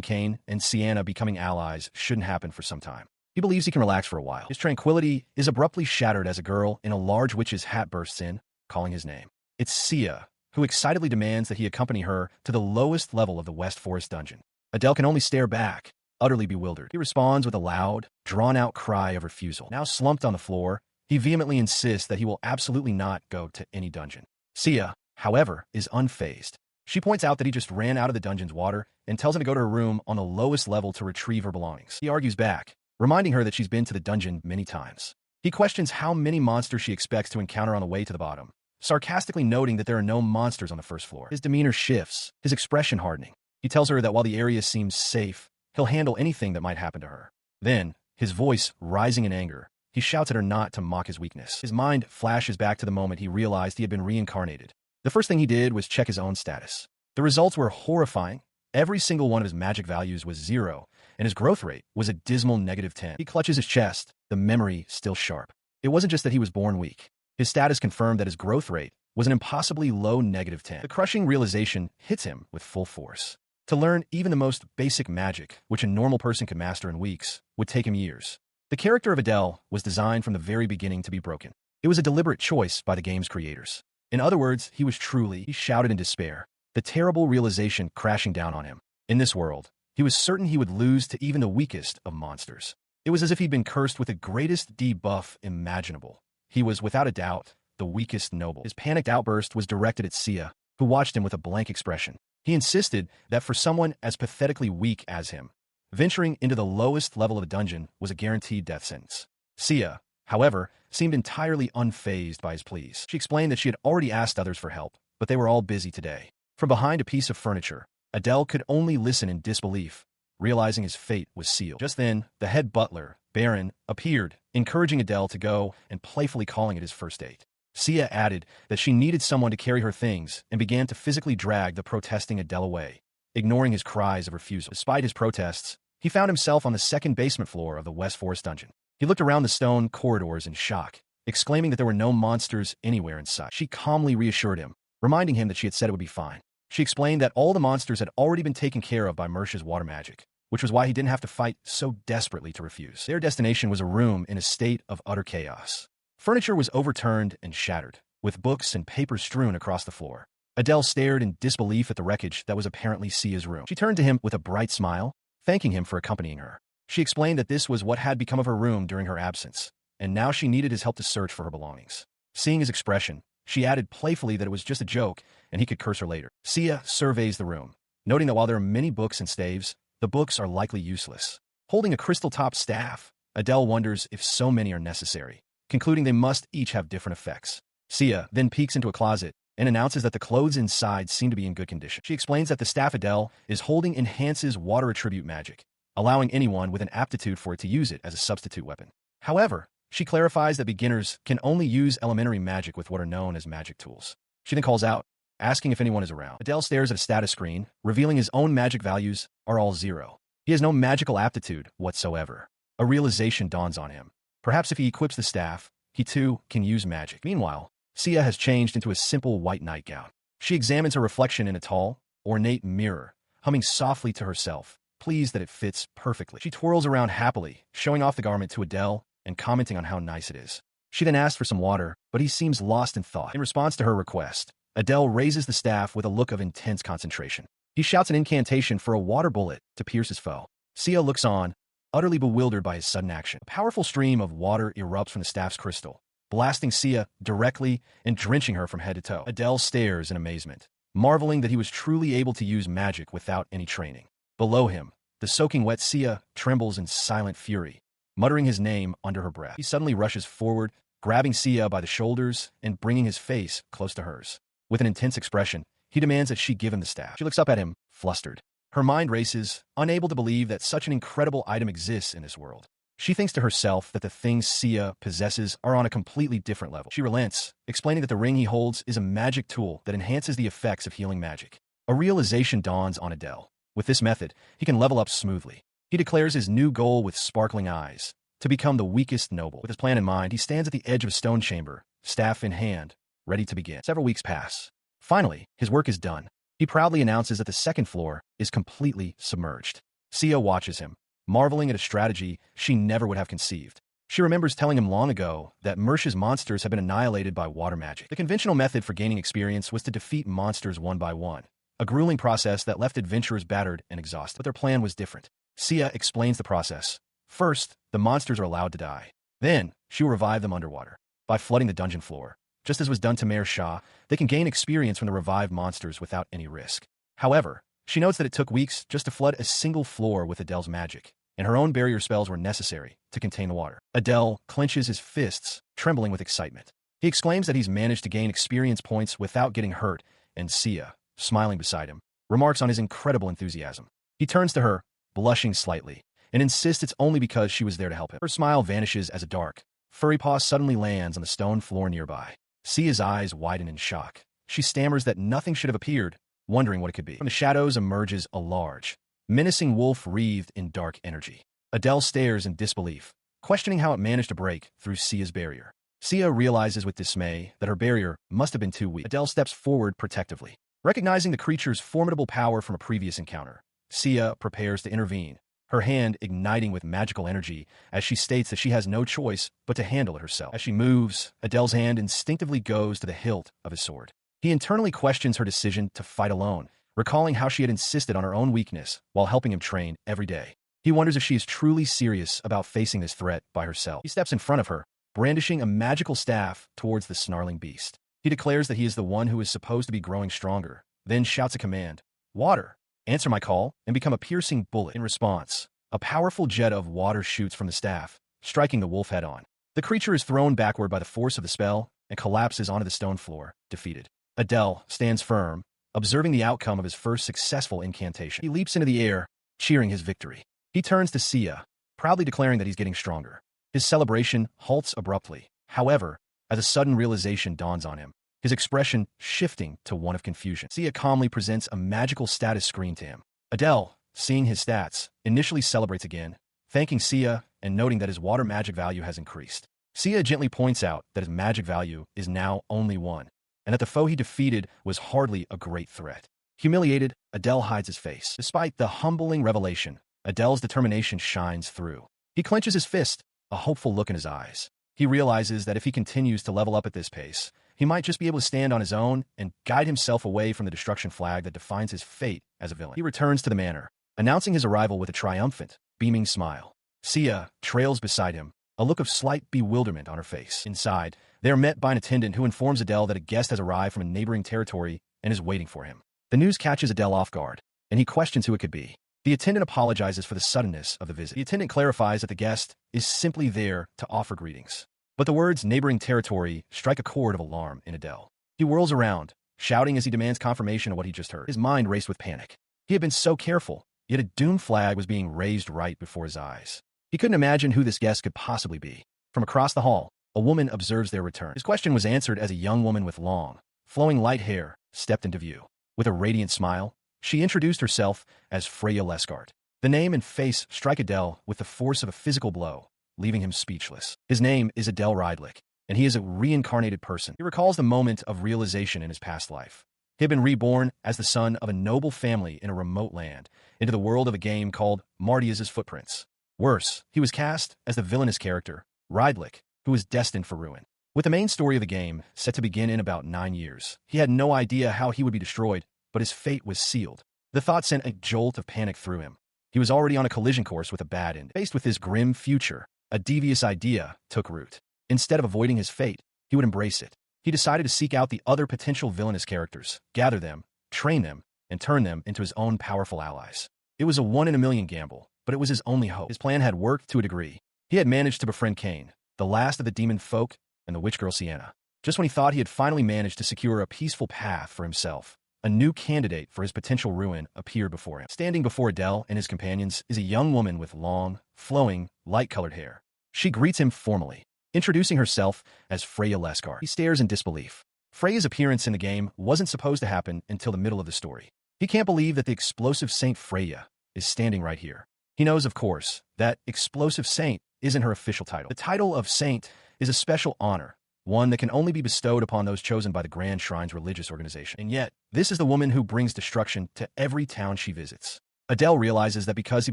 Cain and Sienna becoming allies shouldn't happen for some time. He believes he can relax for a while. His tranquility is abruptly shattered as a girl in a large witch's hat bursts in, calling his name. It's Sia, who excitedly demands that he accompany her to the lowest level of the West Forest dungeon. Adele can only stare back, utterly bewildered. He responds with a loud, drawn-out cry of refusal. Now slumped on the floor, he vehemently insists that he will absolutely not go to any dungeon. Sia, however, is unfazed. She points out that he just ran out of the dungeon's water and tells him to go to her room on the lowest level to retrieve her belongings. He argues back, reminding her that she's been to the dungeon many times. He questions how many monsters she expects to encounter on the way to the bottom, sarcastically noting that there are no monsters on the first floor. His demeanor shifts, his expression hardening. He tells her that while the area seems safe, he'll handle anything that might happen to her. Then, his voice rising in anger, he shouts at her not to mock his weakness. His mind flashes back to the moment he realized he had been reincarnated. The first thing he did was check his own status. The results were horrifying. Every single one of his magic values was 0, and his growth rate was a dismal -10. He clutches his chest, the memory still sharp. It wasn't just that he was born weak. His status confirmed that his growth rate was an impossibly low -10. The crushing realization hits him with full force. To learn even the most basic magic, which a normal person could master in weeks, would take him years. The character of Adele was designed from the very beginning to be broken. It was a deliberate choice by the game's creators. In other words, he shouted in despair, the terrible realization crashing down on him. In this world, he was certain he would lose to even the weakest of monsters. It was as if he'd been cursed with the greatest debuff imaginable. He was, without a doubt, the weakest noble. His panicked outburst was directed at Sia, who watched him with a blank expression. He insisted that for someone as pathetically weak as him, venturing into the lowest level of the dungeon was a guaranteed death sentence. Sia, however, seemed entirely unfazed by his pleas. She explained that she had already asked others for help, but they were all busy today. From behind a piece of furniture, Adele could only listen in disbelief, realizing his fate was sealed. Just then, the head butler, Baron, appeared, encouraging Adele to go and playfully calling it his first date. Sia added that she needed someone to carry her things and began to physically drag the protesting Adele away, ignoring his cries of refusal. Despite his protests, he found himself on the second basement floor of the West Forest dungeon. He looked around the stone corridors in shock, exclaiming that there were no monsters anywhere in sight. She calmly reassured him, reminding him that she had said it would be fine. She explained that all the monsters had already been taken care of by Mersh's water magic, which was why he didn't have to fight so desperately to refuse. Their destination was a room in a state of utter chaos. Furniture was overturned and shattered, with books and papers strewn across the floor. Adele stared in disbelief at the wreckage that was apparently Sia's room. She turned to him with a bright smile, thanking him for accompanying her. She explained that this was what had become of her room during her absence, and now she needed his help to search for her belongings. Seeing his expression, she added playfully that it was just a joke and he could curse her later. Sia surveys the room, noting that while there are many books and staves, the books are likely useless. Holding a crystal-topped staff, Adele wonders if so many are necessary, concluding they must each have different effects. Sia then peeks into a closet and announces that the clothes inside seem to be in good condition. She explains that the staff Adele is holding enhances water attribute magic, allowing anyone with an aptitude for it to use it as a substitute weapon. However, she clarifies that beginners can only use elementary magic with what are known as magic tools. She then calls out, asking if anyone is around. Adele stares at a status screen, revealing his own magic values are all 0. He has no magical aptitude whatsoever. A realization dawns on him. Perhaps if he equips the staff, he too can use magic. Meanwhile, Sia has changed into a simple white nightgown. She examines her reflection in a tall, ornate mirror, humming softly to herself, pleased that it fits perfectly. She twirls around happily, showing off the garment to Adele and commenting on how nice it is. She then asks for some water, but he seems lost in thought. In response to her request, Adele raises the staff with a look of intense concentration. He shouts an incantation for a water bullet to pierce his foe. Sia looks on, utterly bewildered by his sudden action. A powerful stream of water erupts from the staff's crystal, blasting Sia directly and drenching her from head to toe. Adele stares in amazement, marveling that he was truly able to use magic without any training. Below him, the soaking wet Sia trembles in silent fury, muttering his name under her breath. He suddenly rushes forward, grabbing Sia by the shoulders and bringing his face close to hers. With an intense expression, he demands that she give him the staff. She looks up at him, flustered. Her mind races, unable to believe that such an incredible item exists in this world. She thinks to herself that the things Sia possesses are on a completely different level. She relents, explaining that the ring he holds is a magic tool that enhances the effects of healing magic. A realization dawns on Adele. With this method, he can level up smoothly. He declares his new goal with sparkling eyes, to become the weakest noble. With his plan in mind, he stands at the edge of a stone chamber, staff in hand, ready to begin. Several weeks pass. Finally, his work is done. He proudly announces that the second floor is completely submerged. Sia watches him, marveling at a strategy she never would have conceived. She remembers telling him long ago that Mersh's monsters have been annihilated by water magic. The conventional method for gaining experience was to defeat monsters one by one, a grueling process that left adventurers battered and exhausted. But their plan was different. Sia explains the process. First, the monsters are allowed to die. Then, she will revive them underwater, by flooding the dungeon floor. Just as was done to Mayor Shah, they can gain experience from the revived monsters without any risk. However, she notes that it took weeks just to flood a single floor with Adele's magic, and her own barrier spells were necessary to contain the water. Adele clenches his fists, trembling with excitement. He exclaims that he's managed to gain experience points without getting hurt, and Sia, smiling beside him, remarks on his incredible enthusiasm. He turns to her, blushing slightly, and insists it's only because she was there to help him. Her smile vanishes as a dark, furry paw suddenly lands on the stone floor nearby. Sia's eyes widen in shock. She stammers that nothing should have appeared, wondering what it could be. From the shadows emerges a large, menacing wolf wreathed in dark energy. Adele stares in disbelief, questioning how it managed to break through Sia's barrier. Sia realizes with dismay that her barrier must have been too weak. Adele steps forward protectively. Recognizing the creature's formidable power from a previous encounter, Sia prepares to intervene, her hand igniting with magical energy as she states that she has no choice but to handle it herself. As she moves, Adele's hand instinctively goes to the hilt of his sword. He internally questions her decision to fight alone, recalling how she had insisted on her own weakness while helping him train every day. He wonders if she is truly serious about facing this threat by herself. He steps in front of her, brandishing a magical staff towards the snarling beast. He declares that he is the one who is supposed to be growing stronger, then shouts a command, "Water! Answer my call and become a piercing bullet." In response, a powerful jet of water shoots from the staff, striking the wolf head-on. The creature is thrown backward by the force of the spell and collapses onto the stone floor, defeated. Adele stands firm, observing the outcome of his first successful incantation. He leaps into the air, cheering his victory. He turns to Sia, proudly declaring that he's getting stronger. His celebration halts abruptly. However, as a sudden realization dawns on him, his expression shifting to one of confusion. Sia calmly presents a magical status screen to him. Adele, seeing his stats, initially celebrates again, thanking Sia and noting that his water magic value has increased. Sia gently points out that his magic value is now only 1, and that the foe he defeated was hardly a great threat. Humiliated, Adele hides his face. Despite the humbling revelation, Adele's determination shines through. He clenches his fist, a hopeful look in his eyes. He realizes that if he continues to level up at this pace, he might just be able to stand on his own and guide himself away from the destruction flag that defines his fate as a villain. He returns to the manor, announcing his arrival with a triumphant, beaming smile. Sia trails beside him, a look of slight bewilderment on her face. Inside, they are met by an attendant who informs Adele that a guest has arrived from a neighboring territory and is waiting for him. The news catches Adele off guard, and he questions who it could be. The attendant apologizes for the suddenness of the visit. The attendant clarifies that the guest is simply there to offer greetings. But the words neighboring territory strike a chord of alarm in Adele. He whirls around, shouting as he demands confirmation of what he just heard. His mind raced with panic. He had been so careful, yet a doom flag was being raised right before his eyes. He couldn't imagine who this guest could possibly be. From across the hall, a woman observes their return. His question was answered as a young woman with long, flowing light hair stepped into view. With a radiant smile, she introduced herself as Freya Lesgard. The name and face strike Adele with the force of a physical blow, leaving him speechless. His name is Adele Rydlick, and he is a reincarnated person. He recalls the moment of realization in his past life. He had been reborn as the son of a noble family in a remote land into the world of a game called Martia's Footprints. Worse, he was cast as the villainous character, Rydlick, who was destined for ruin. With the main story of the game set to begin in about 9 years, he had no idea how he would be destroyed, but his fate was sealed. The thought sent a jolt of panic through him. He was already on a collision course with a bad end. Faced with his grim future, a devious idea took root. Instead of avoiding his fate, he would embrace it. He decided to seek out the other potential villainous characters, gather them, train them, and turn them into his own powerful allies. It was a 1 in a million gamble, but it was his only hope. His plan had worked to a degree. He had managed to befriend Cain, the last of the demon folk, and the witch girl Sienna. Just when he thought he had finally managed to secure a peaceful path for himself, a new candidate for his potential ruin appeared before him. Standing before Adele and his companions is a young woman with long, flowing, light-colored hair. She greets him formally, introducing herself as Freya Lesgard. He stares in disbelief. Freya's appearance in the game wasn't supposed to happen until the middle of the story. He can't believe that the explosive Saint Freya is standing right here. He knows, of course, that explosive saint isn't her official title. The title of saint is a special honor, one that can only be bestowed upon those chosen by the Grand Shrine's religious organization. And yet, this is the woman who brings destruction to every town she visits. Adele realizes that because he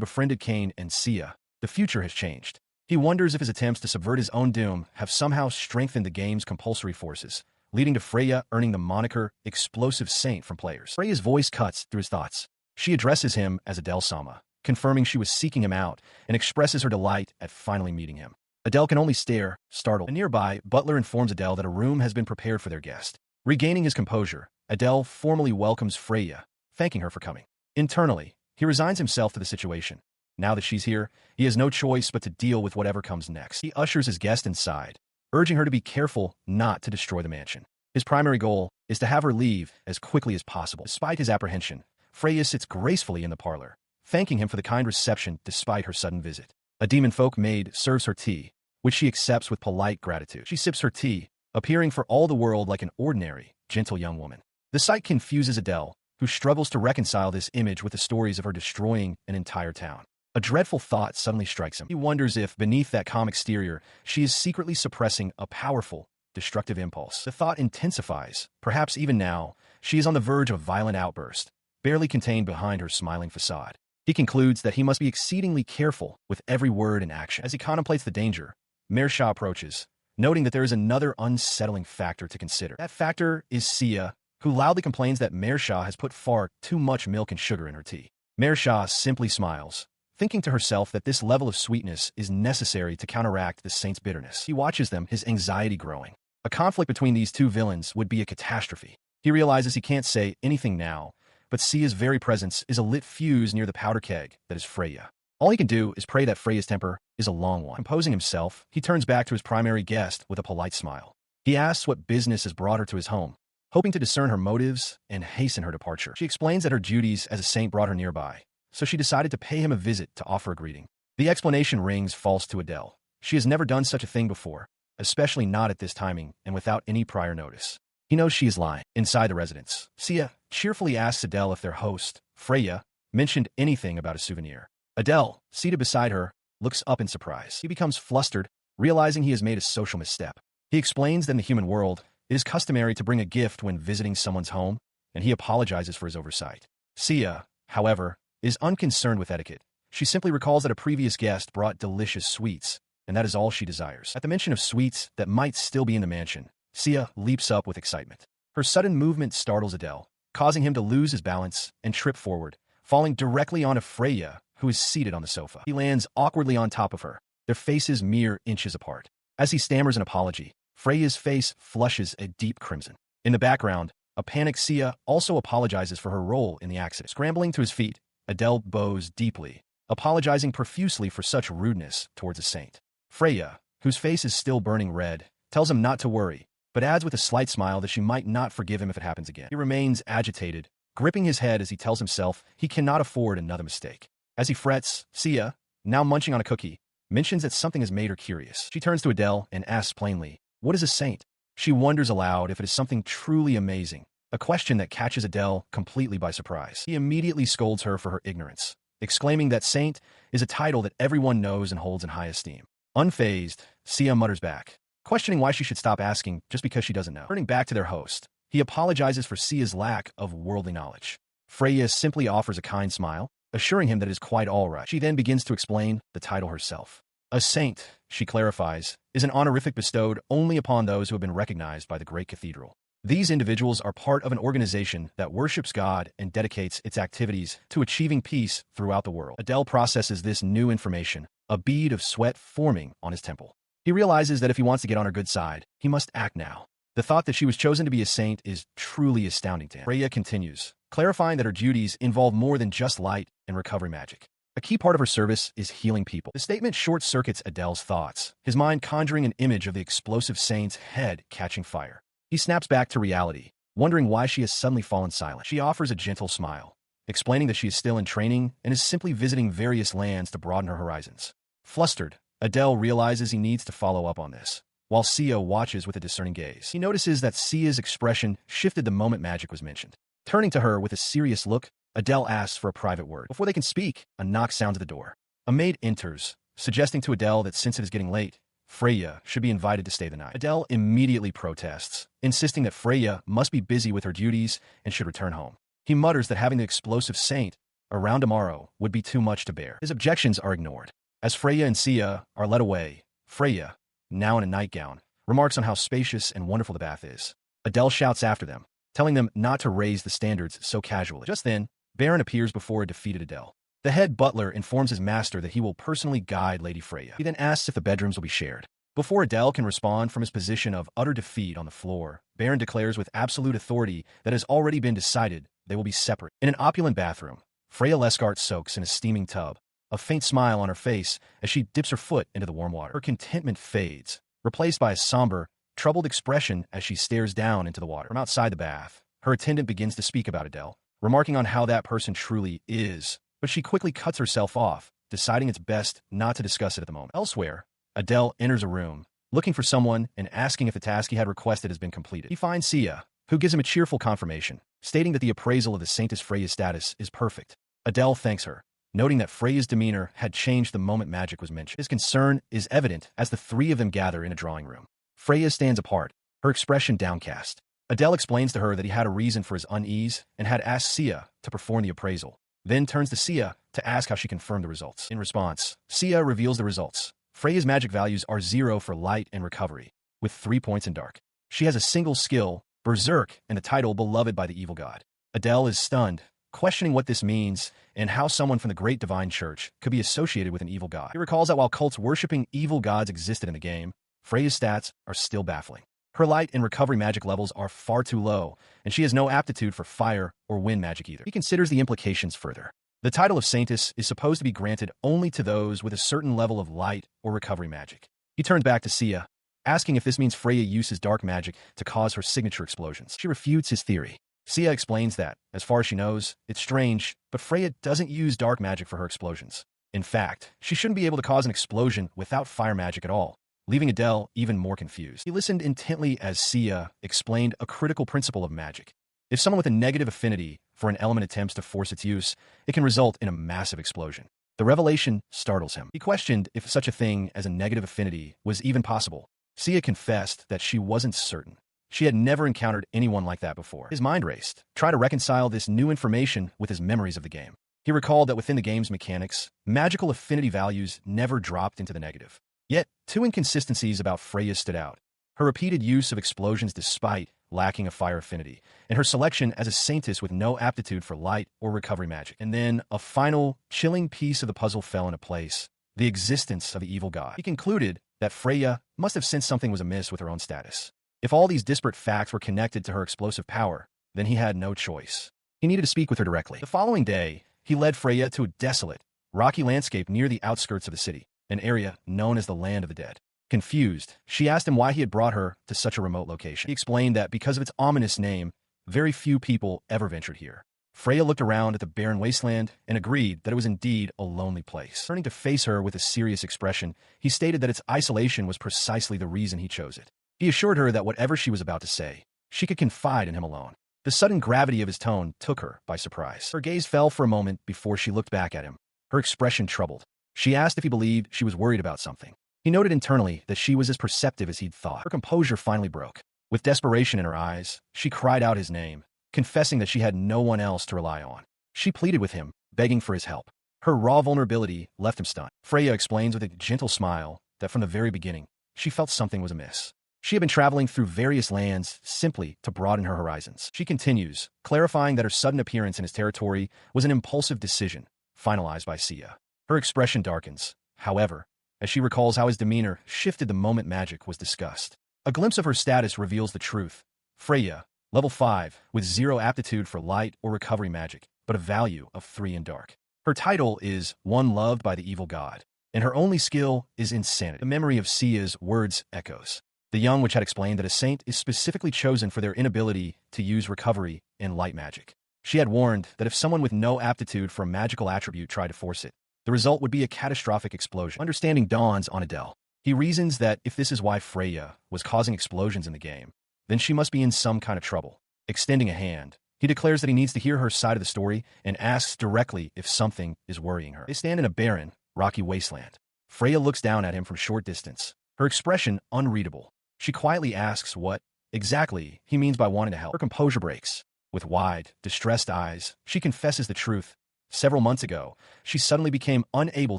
befriended Cain and Sia, the future has changed. He wonders if his attempts to subvert his own doom have somehow strengthened the game's compulsory forces, leading to Freya earning the moniker Explosive Saint from players. Freya's voice cuts through his thoughts. She addresses him as Adele Sama, confirming she was seeking him out, and expresses her delight at finally meeting him. Adele can only stare, startled. A nearby butler informs Adele that a room has been prepared for their guest. Regaining his composure, Adele formally welcomes Freya, thanking her for coming. Internally, he resigns himself to the situation. Now that she's here, he has no choice but to deal with whatever comes next. He ushers his guest inside, urging her to be careful not to destroy the mansion. His primary goal is to have her leave as quickly as possible. Despite his apprehension, Freya sits gracefully in the parlor, thanking him for the kind reception despite her sudden visit. A demon folk maid serves her tea, which she accepts with polite gratitude. She sips her tea, appearing for all the world like an ordinary, gentle young woman. The sight confuses Adele, who struggles to reconcile this image with the stories of her destroying an entire town. A dreadful thought suddenly strikes him. He wonders if, beneath that calm exterior, she is secretly suppressing a powerful, destructive impulse. The thought intensifies. Perhaps even now, she is on the verge of a violent outburst, barely contained behind her smiling facade. He concludes that he must be exceedingly careful with every word and action. As he contemplates the danger, Mayor Shah approaches, noting that there is another unsettling factor to consider. That factor is Sia, who loudly complains that Mayor Shah has put far too much milk and sugar in her tea. Mayor Shah simply smiles, thinking to herself that this level of sweetness is necessary to counteract the saint's bitterness. He watches them, his anxiety growing. A conflict between these two villains would be a catastrophe. He realizes he can't say anything now, but Sia's very presence is a lit fuse near the powder keg that is Freya. All he can do is pray that Freya's temper is a long one. Composing himself, he turns back to his primary guest with a polite smile. He asks what business has brought her to his home, hoping to discern her motives and hasten her departure. She explains that her duties as a saint brought her nearby, so she decided to pay him a visit to offer a greeting. The explanation rings false to Adele. She has never done such a thing before, especially not at this timing and without any prior notice. He knows she is lying. Inside the residence, Sia cheerfully asks Adele if their host, Freya, mentioned anything about a souvenir. Adele, seated beside her, looks up in surprise. He becomes flustered, realizing he has made a social misstep. He explains that in the human world, it is customary to bring a gift when visiting someone's home, and he apologizes for his oversight. Sia, however, is unconcerned with etiquette. She simply recalls that a previous guest brought delicious sweets, and that is all she desires. At the mention of sweets that might still be in the mansion, Sia leaps up with excitement. Her sudden movement startles Adele, causing him to lose his balance and trip forward, falling directly onto Freya, who is seated on the sofa. He lands awkwardly on top of her, their faces mere inches apart. As he stammers an apology, Freya's face flushes a deep crimson. In the background, a panicked Sia also apologizes for her role in the accident. Scrambling to his feet, Adele bows deeply, apologizing profusely for such rudeness towards a saint. Freya, whose face is still burning red, tells him not to worry, but adds with a slight smile that she might not forgive him if it happens again. He remains agitated, gripping his head as he tells himself he cannot afford another mistake. As he frets, Sia, now munching on a cookie, mentions that something has made her curious. She turns to Adele and asks plainly, "What is a saint?" She wonders aloud if it is something truly amazing, a question that catches Adele completely by surprise. He immediately scolds her for her ignorance, exclaiming that saint is a title that everyone knows and holds in high esteem. Unfazed, Sia mutters back, questioning why she should stop asking just because she doesn't know. Turning back to their host, he apologizes for Sia's lack of worldly knowledge. Freya simply offers a kind smile, assuring him that it is quite all right. She then begins to explain the title herself. A saint, she clarifies, is an honorific bestowed only upon those who have been recognized by the great cathedral. These individuals are part of an organization that worships God and dedicates its activities to achieving peace throughout the world. Adele processes this new information, a bead of sweat forming on his temple. He realizes that if he wants to get on her good side, he must act now. The thought that she was chosen to be a saint is truly astounding to him. Freya continues, clarifying that her duties involve more than just light and recovery magic. A key part of her service is healing people. The statement short-circuits Adele's thoughts, his mind conjuring an image of the explosive saint's head catching fire. He snaps back to reality, wondering why she has suddenly fallen silent. She offers a gentle smile, explaining that she is still in training and is simply visiting various lands to broaden her horizons. Flustered, Adele realizes he needs to follow up on this, while Sia watches with a discerning gaze. He notices that Sia's expression shifted the moment magic was mentioned. Turning to her with a serious look, Adele asks for a private word. Before they can speak, a knock sounds at the door. A maid enters, suggesting to Adele that since it is getting late, Freya should be invited to stay the night. Adele immediately protests, insisting that Freya must be busy with her duties and should return home. He mutters that having the explosive saint around tomorrow would be too much to bear. His objections are ignored. As Freya and Sia are led away, Freya, now in a nightgown, remarks on how spacious and wonderful the bath is. Adele shouts after them, telling them not to raise the standards so casually. Just then, Baron appears before a defeated Adele. The head butler informs his master that he will personally guide Lady Freya. He then asks if the bedrooms will be shared. Before Adele can respond from his position of utter defeat on the floor, Baron declares with absolute authority that has already been decided they will be separate. In an opulent bathroom, Freya Lescart soaks in a steaming tub, a faint smile on her face as she dips her foot into the warm water. Her contentment fades, replaced by a somber, troubled expression as she stares down into the water. From outside the bath, her attendant begins to speak about Adele, remarking on how that person truly is, but she quickly cuts herself off, deciding it's best not to discuss it at the moment. Elsewhere, Adele enters a room, looking for someone and asking if the task he had requested has been completed. He finds Sia, who gives him a cheerful confirmation, stating that the appraisal of the Saintess Freya's status is perfect. Adele thanks her, noting that Freya's demeanor had changed the moment magic was mentioned. His concern is evident as the three of them gather in a drawing room. Freya stands apart, her expression downcast. Adele explains to her that he had a reason for his unease and had asked Sia to perform the appraisal, then turns to Sia to ask how she confirmed the results. In response, Sia reveals the results. Freya's magic values are 0 for light and recovery, with 3 points in dark. She has a single skill, Berserk, and the title Beloved by the Evil God. Adele is stunned, questioning what this means and how someone from the Great Divine Church could be associated with an evil god. He recalls that while cults worshipping evil gods existed in the game, Freya's stats are still baffling. Her light and recovery magic levels are far too low, and she has no aptitude for fire or wind magic either. He considers the implications further. The title of Saintess is supposed to be granted only to those with a certain level of light or recovery magic. He turns back to Sia, asking if this means Freya uses dark magic to cause her signature explosions. She refutes his theory, Sia explains that, as far as she knows, it's strange, but Freya doesn't use dark magic for her explosions. In fact, she shouldn't be able to cause an explosion without fire magic at all, leaving Adele even more confused. He listened intently as Sia explained a critical principle of magic. If someone with a negative affinity for an element attempts to force its use, it can result in a massive explosion. The revelation startles him. He questioned if such a thing as a negative affinity was even possible. Sia confessed that she wasn't certain. She had never encountered anyone like that before. His mind raced, trying to reconcile this new information with his memories of the game. He recalled that within the game's mechanics, magical affinity values never dropped into the negative. Yet, two inconsistencies about Freya stood out. Her repeated use of explosions despite lacking a fire affinity, and her selection as a saintess with no aptitude for light or recovery magic. And then, a final, chilling piece of the puzzle fell into place: the existence of the evil god. He concluded that Freya must have sensed something was amiss with her own status. If all these disparate facts were connected to her explosive power, then he had no choice. He needed to speak with her directly. The following day, he led Freya to a desolate, rocky landscape near the outskirts of the city, an area known as the Land of the Dead. Confused, she asked him why he had brought her to such a remote location. He explained that because of its ominous name, very few people ever ventured here. Freya looked around at the barren wasteland and agreed that it was indeed a lonely place. Turning to face her with a serious expression, he stated that its isolation was precisely the reason he chose it. He assured her that whatever she was about to say, she could confide in him alone. The sudden gravity of his tone took her by surprise. Her gaze fell for a moment before she looked back at him, her expression troubled. She asked if he believed she was worried about something. He noted internally that she was as perceptive as he'd thought. Her composure finally broke. With desperation in her eyes, she cried out his name, confessing that she had no one else to rely on. She pleaded with him, begging for his help. Her raw vulnerability left him stunned. Freya explains with a gentle smile that from the very beginning, she felt something was amiss. She had been traveling through various lands simply to broaden her horizons. She continues, clarifying that her sudden appearance in his territory was an impulsive decision, finalized by Sia. Her expression darkens, however, as she recalls how his demeanor shifted the moment magic was discussed. A glimpse of her status reveals the truth. Freya, level 5, with 0 aptitude for light or recovery magic, but a value of 3 in dark. Her title is One Loved by the Evil God, and her only skill is Insanity. The memory of Sia's words echoes. The young witch had explained that a saint is specifically chosen for their inability to use recovery in light magic. She had warned that if someone with no aptitude for a magical attribute tried to force it, the result would be a catastrophic explosion. Understanding dawns on Adele. He reasons that if this is why Freya was causing explosions in the game, then she must be in some kind of trouble. Extending a hand, he declares that he needs to hear her side of the story and asks directly if something is worrying her. They stand in a barren, rocky wasteland. Freya looks down at him from a short distance, her expression unreadable. She quietly asks what, exactly, he means by wanting to help. Her composure breaks. With wide, distressed eyes, she confesses the truth. Several months ago, she suddenly became unable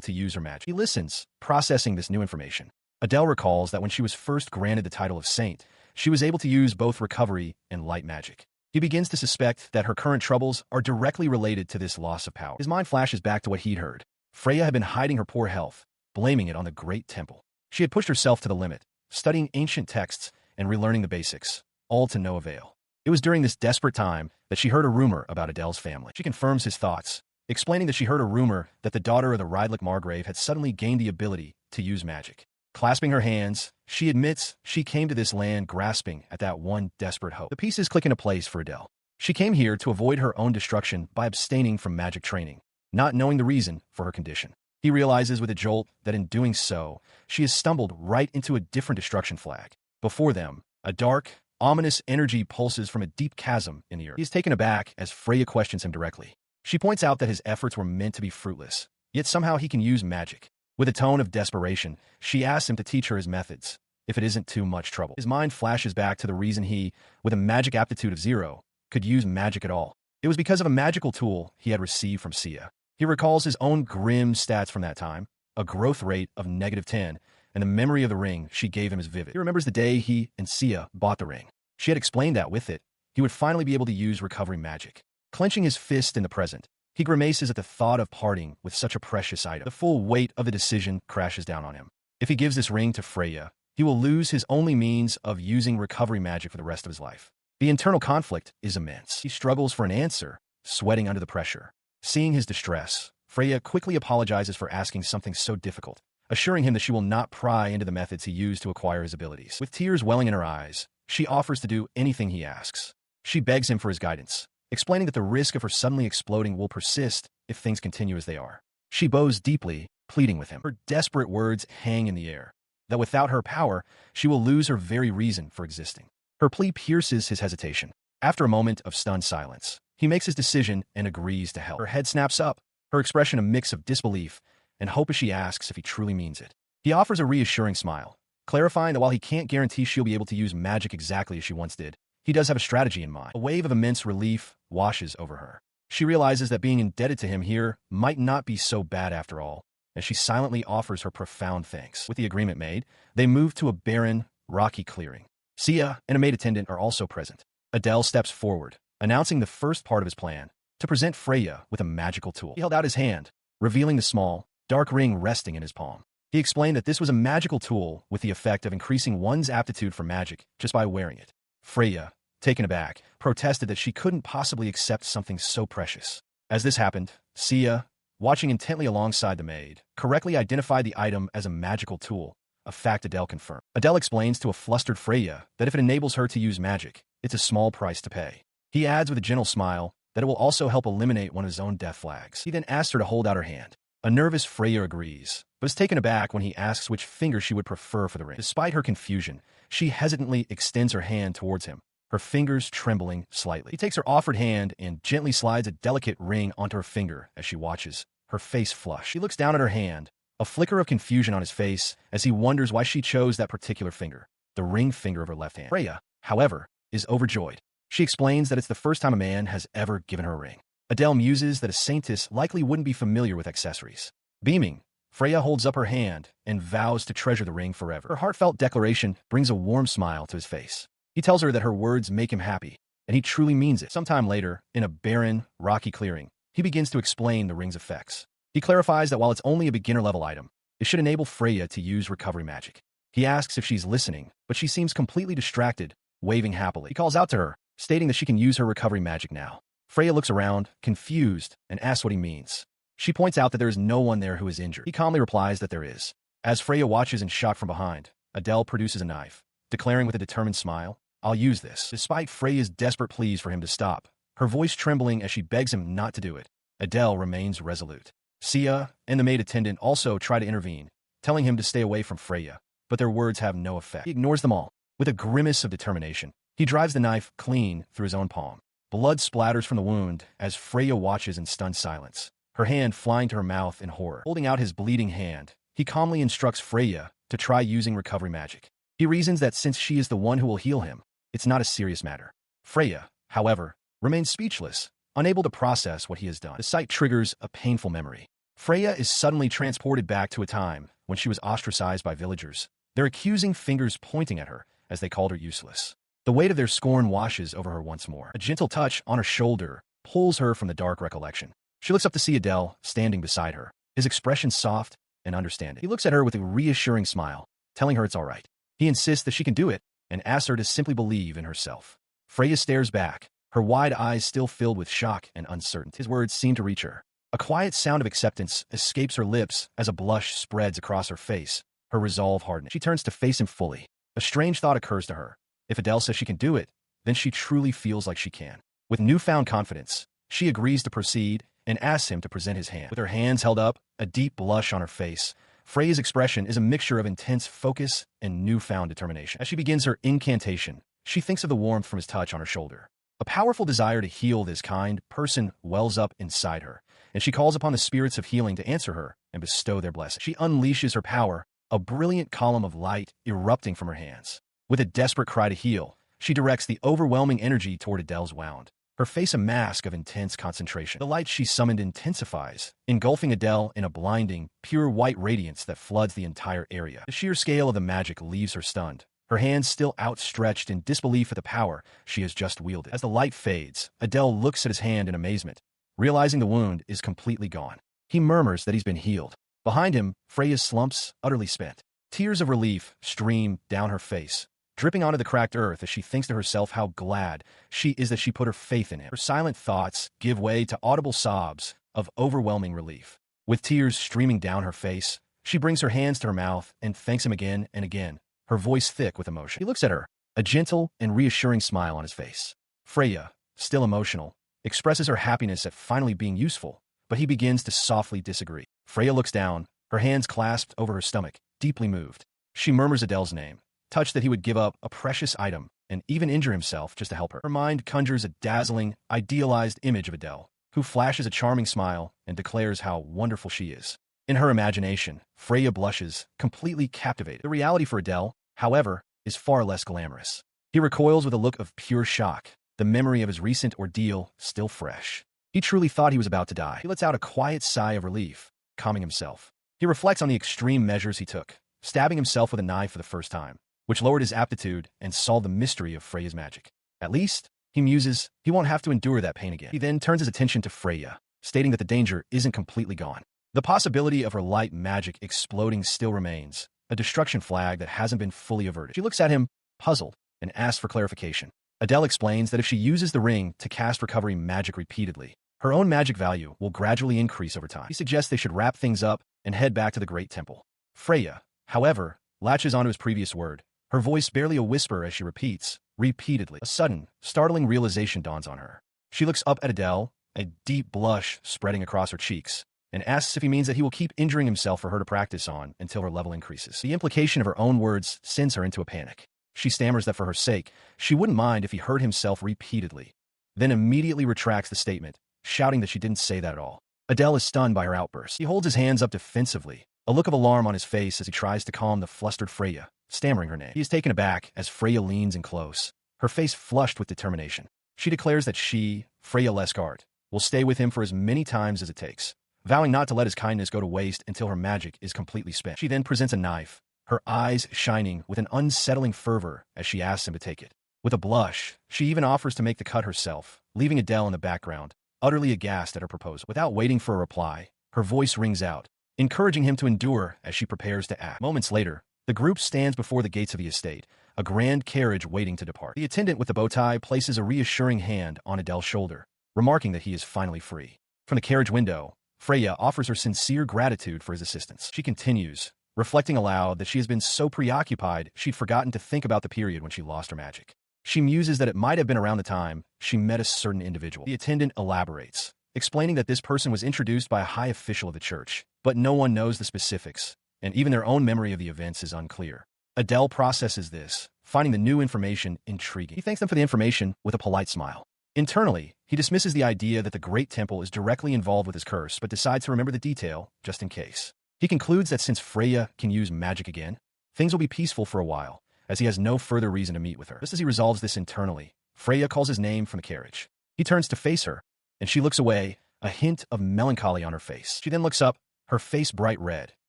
to use her magic. He listens, processing this new information. Adele recalls that when she was first granted the title of saint, she was able to use both recovery and light magic. He begins to suspect that her current troubles are directly related to this loss of power. His mind flashes back to what he'd heard. Freya had been hiding her poor health, blaming it on the Great Temple. She had pushed herself to the limit, studying ancient texts and relearning the basics, all to no avail. It was during this desperate time that she heard a rumor about Adele's family. She confirms his thoughts, explaining that she heard a rumor that the daughter of the Rydlick Margrave had suddenly gained the ability to use magic. Clasping her hands, she admits she came to this land grasping at that one desperate hope. The pieces click into place for Adele. She came here to avoid her own destruction by abstaining from magic training, not knowing the reason for her condition. He realizes with a jolt that in doing so, she has stumbled right into a different destruction flag. Before them, a dark, ominous energy pulses from a deep chasm in the earth. He is taken aback as Freya questions him directly. She points out that his efforts were meant to be fruitless, yet somehow he can use magic. With a tone of desperation, she asks him to teach her his methods, if it isn't too much trouble. His mind flashes back to the reason he, with a magic aptitude of 0, could use magic at all. It was because of a magical tool he had received from Sia. He recalls his own grim stats from that time, a growth rate of -10, and the memory of the ring she gave him is vivid. He remembers the day he and Sia bought the ring. She had explained that with it, he would finally be able to use recovery magic. Clenching his fist in the present, he grimaces at the thought of parting with such a precious item. The full weight of the decision crashes down on him. If he gives this ring to Freya, he will lose his only means of using recovery magic for the rest of his life. The internal conflict is immense. He struggles for an answer, sweating under the pressure. Seeing his distress, Freya quickly apologizes for asking something so difficult, assuring him that she will not pry into the methods he used to acquire his abilities. With tears welling in her eyes, she offers to do anything he asks. She begs him for his guidance, explaining that the risk of her suddenly exploding will persist if things continue as they are. She bows deeply, pleading with him. Her desperate words hang in the air, that without her power, she will lose her very reason for existing. Her plea pierces his hesitation. After a moment of stunned silence, he makes his decision and agrees to help. Her head snaps up, her expression a mix of disbelief and hope as she asks if he truly means it. He offers a reassuring smile, clarifying that while he can't guarantee she'll be able to use magic exactly as she once did, he does have a strategy in mind. A wave of immense relief washes over her. She realizes that being indebted to him here might not be so bad after all, as she silently offers her profound thanks. With the agreement made, they move to a barren, rocky clearing. Sia and a maid attendant are also present. Adele steps forward, announcing the first part of his plan, to present Freya with a magical tool. He held out his hand, revealing the small, dark ring resting in his palm. He explained that this was a magical tool with the effect of increasing one's aptitude for magic just by wearing it. Freya, taken aback, protested that she couldn't possibly accept something so precious. As this happened, Sia, watching intently alongside the maid, correctly identified the item as a magical tool, a fact Adele confirmed. Adele explains to a flustered Freya that if it enables her to use magic, it's a small price to pay. He adds with a gentle smile that it will also help eliminate one of his own death flags. He then asks her to hold out her hand. A nervous Freya agrees, but is taken aback when he asks which finger she would prefer for the ring. Despite her confusion, she hesitantly extends her hand towards him, her fingers trembling slightly. He takes her offered hand and gently slides a delicate ring onto her finger as she watches, her face flushed. He looks down at her hand, a flicker of confusion on his face as he wonders why she chose that particular finger, the ring finger of her left hand. Freya, however, is overjoyed. She explains that it's the first time a man has ever given her a ring. Adele muses that a saintess likely wouldn't be familiar with accessories. Beaming, Freya holds up her hand and vows to treasure the ring forever. Her heartfelt declaration brings a warm smile to his face. He tells her that her words make him happy, and he truly means it. Sometime later, in a barren, rocky clearing, he begins to explain the ring's effects. He clarifies that while it's only a beginner-level item, it should enable Freya to use recovery magic. He asks if she's listening, but she seems completely distracted, waving happily. He calls out to her, stating that she can use her recovery magic now. Freya looks around, confused, and asks what he means. She points out that there is no one there who is injured. He calmly replies that there is. As Freya watches in shock from behind, Adele produces a knife, declaring with a determined smile, "I'll use this." Despite Freya's desperate pleas for him to stop, her voice trembling as she begs him not to do it, Adele remains resolute. Sia and the maid attendant also try to intervene, telling him to stay away from Freya, but their words have no effect. He ignores them all. With a grimace of determination, he drives the knife clean through his own palm. Blood splatters from the wound as Freya watches in stunned silence, her hand flying to her mouth in horror. Holding out his bleeding hand, he calmly instructs Freya to try using recovery magic. He reasons that since she is the one who will heal him, it's not a serious matter. Freya, however, remains speechless, unable to process what he has done. The sight triggers a painful memory. Freya is suddenly transported back to a time when she was ostracized by villagers, their accusing fingers pointing at her as they called her useless. The weight of their scorn washes over her once more. A gentle touch on her shoulder pulls her from the dark recollection. She looks up to see Adele standing beside her, his expression soft and understanding. He looks at her with a reassuring smile, telling her it's all right. He insists that she can do it and asks her to simply believe in herself. Freya stares back, her wide eyes still filled with shock and uncertainty. His words seem to reach her. A quiet sound of acceptance escapes her lips as a blush spreads across her face, her resolve hardening. She turns to face him fully. A strange thought occurs to her. If Adele says she can do it, then she truly feels like she can. With newfound confidence, she agrees to proceed and asks him to present his hand. With her hands held up, a deep blush on her face, Freya's expression is a mixture of intense focus and newfound determination. As she begins her incantation, she thinks of the warmth from his touch on her shoulder. A powerful desire to heal this kind person wells up inside her, and she calls upon the spirits of healing to answer her and bestow their blessing. She unleashes her power, a brilliant column of light erupting from her hands. With a desperate cry to heal, she directs the overwhelming energy toward Adele's wound, her face a mask of intense concentration. The light she summoned intensifies, engulfing Adele in a blinding, pure white radiance that floods the entire area. The sheer scale of the magic leaves her stunned, her hands still outstretched in disbelief at the power she has just wielded. As the light fades, Adele looks at his hand in amazement, realizing the wound is completely gone. He murmurs that he's been healed. Behind him, Freya slumps, utterly spent. Tears of relief stream down her face, dripping onto the cracked earth as she thinks to herself how glad she is that she put her faith in him. Her silent thoughts give way to audible sobs of overwhelming relief. With tears streaming down her face, she brings her hands to her mouth and thanks him again and again, her voice thick with emotion. He looks at her, a gentle and reassuring smile on his face. Freya, still emotional, expresses her happiness at finally being useful, but he begins to softly disagree. Freya looks down, her hands clasped over her stomach, deeply moved. She murmurs Adele's name, touched that he would give up a precious item and even injure himself just to help her. Her mind conjures a dazzling, idealized image of Adele, who flashes a charming smile and declares how wonderful she is. In her imagination, Freya blushes, completely captivated. The reality for Adele, however, is far less glamorous. He recoils with a look of pure shock, the memory of his recent ordeal still fresh. He truly thought he was about to die. He lets out a quiet sigh of relief, calming himself. He reflects on the extreme measures he took, stabbing himself with a knife for the first time, which lowered his aptitude and solved the mystery of Freya's magic. At least, he muses, he won't have to endure that pain again. He then turns his attention to Freya, stating that the danger isn't completely gone. The possibility of her light magic exploding still remains, a destruction flag that hasn't been fully averted. She looks at him, puzzled, and asks for clarification. Adele explains that if she uses the ring to cast recovery magic repeatedly, her own magic value will gradually increase over time. He suggests they should wrap things up and head back to the Great Temple. Freya, however, latches onto his previous word, her voice barely a whisper as she repeats, repeatedly. A sudden, startling realization dawns on her. She looks up at Adele, a deep blush spreading across her cheeks, and asks if he means that he will keep injuring himself for her to practice on until her level increases. The implication of her own words sends her into a panic. She stammers that for her sake, she wouldn't mind if he hurt himself repeatedly, then immediately retracts the statement, shouting that she didn't say that at all. Adele is stunned by her outburst. He holds his hands up defensively, a look of alarm on his face as he tries to calm the flustered Freya, stammering her name. He is taken aback as Freya leans in close, her face flushed with determination. She declares that she, Freya Lesgard, will stay with him for as many times as it takes, vowing not to let his kindness go to waste until her magic is completely spent. She then presents a knife, her eyes shining with an unsettling fervor as she asks him to take it. With a blush, she even offers to make the cut herself, leaving Adele in the background, utterly aghast at her proposal. Without waiting for a reply, her voice rings out, encouraging him to endure as she prepares to act. Moments later, the group stands before the gates of the estate, a grand carriage waiting to depart. The attendant with the bow tie places a reassuring hand on Adele's shoulder, remarking that he is finally free. From the carriage window, Freya offers her sincere gratitude for his assistance. She continues, reflecting aloud that she has been so preoccupied she'd forgotten to think about the period when she lost her magic. She muses that it might have been around the time she met a certain individual. The attendant elaborates, explaining that this person was introduced by a high official of the church, but no one knows the specifics, and even their own memory of the events is unclear. Adele processes this, finding the new information intriguing. He thanks them for the information with a polite smile. Internally, he dismisses the idea that the Great Temple is directly involved with his curse, but decides to remember the detail, just in case. He concludes that since Freya can use magic again, things will be peaceful for a while, as he has no further reason to meet with her. Just as he resolves this internally, Freya calls his name from the carriage. He turns to face her, and she looks away, a hint of melancholy on her face. She then looks up, her face bright red,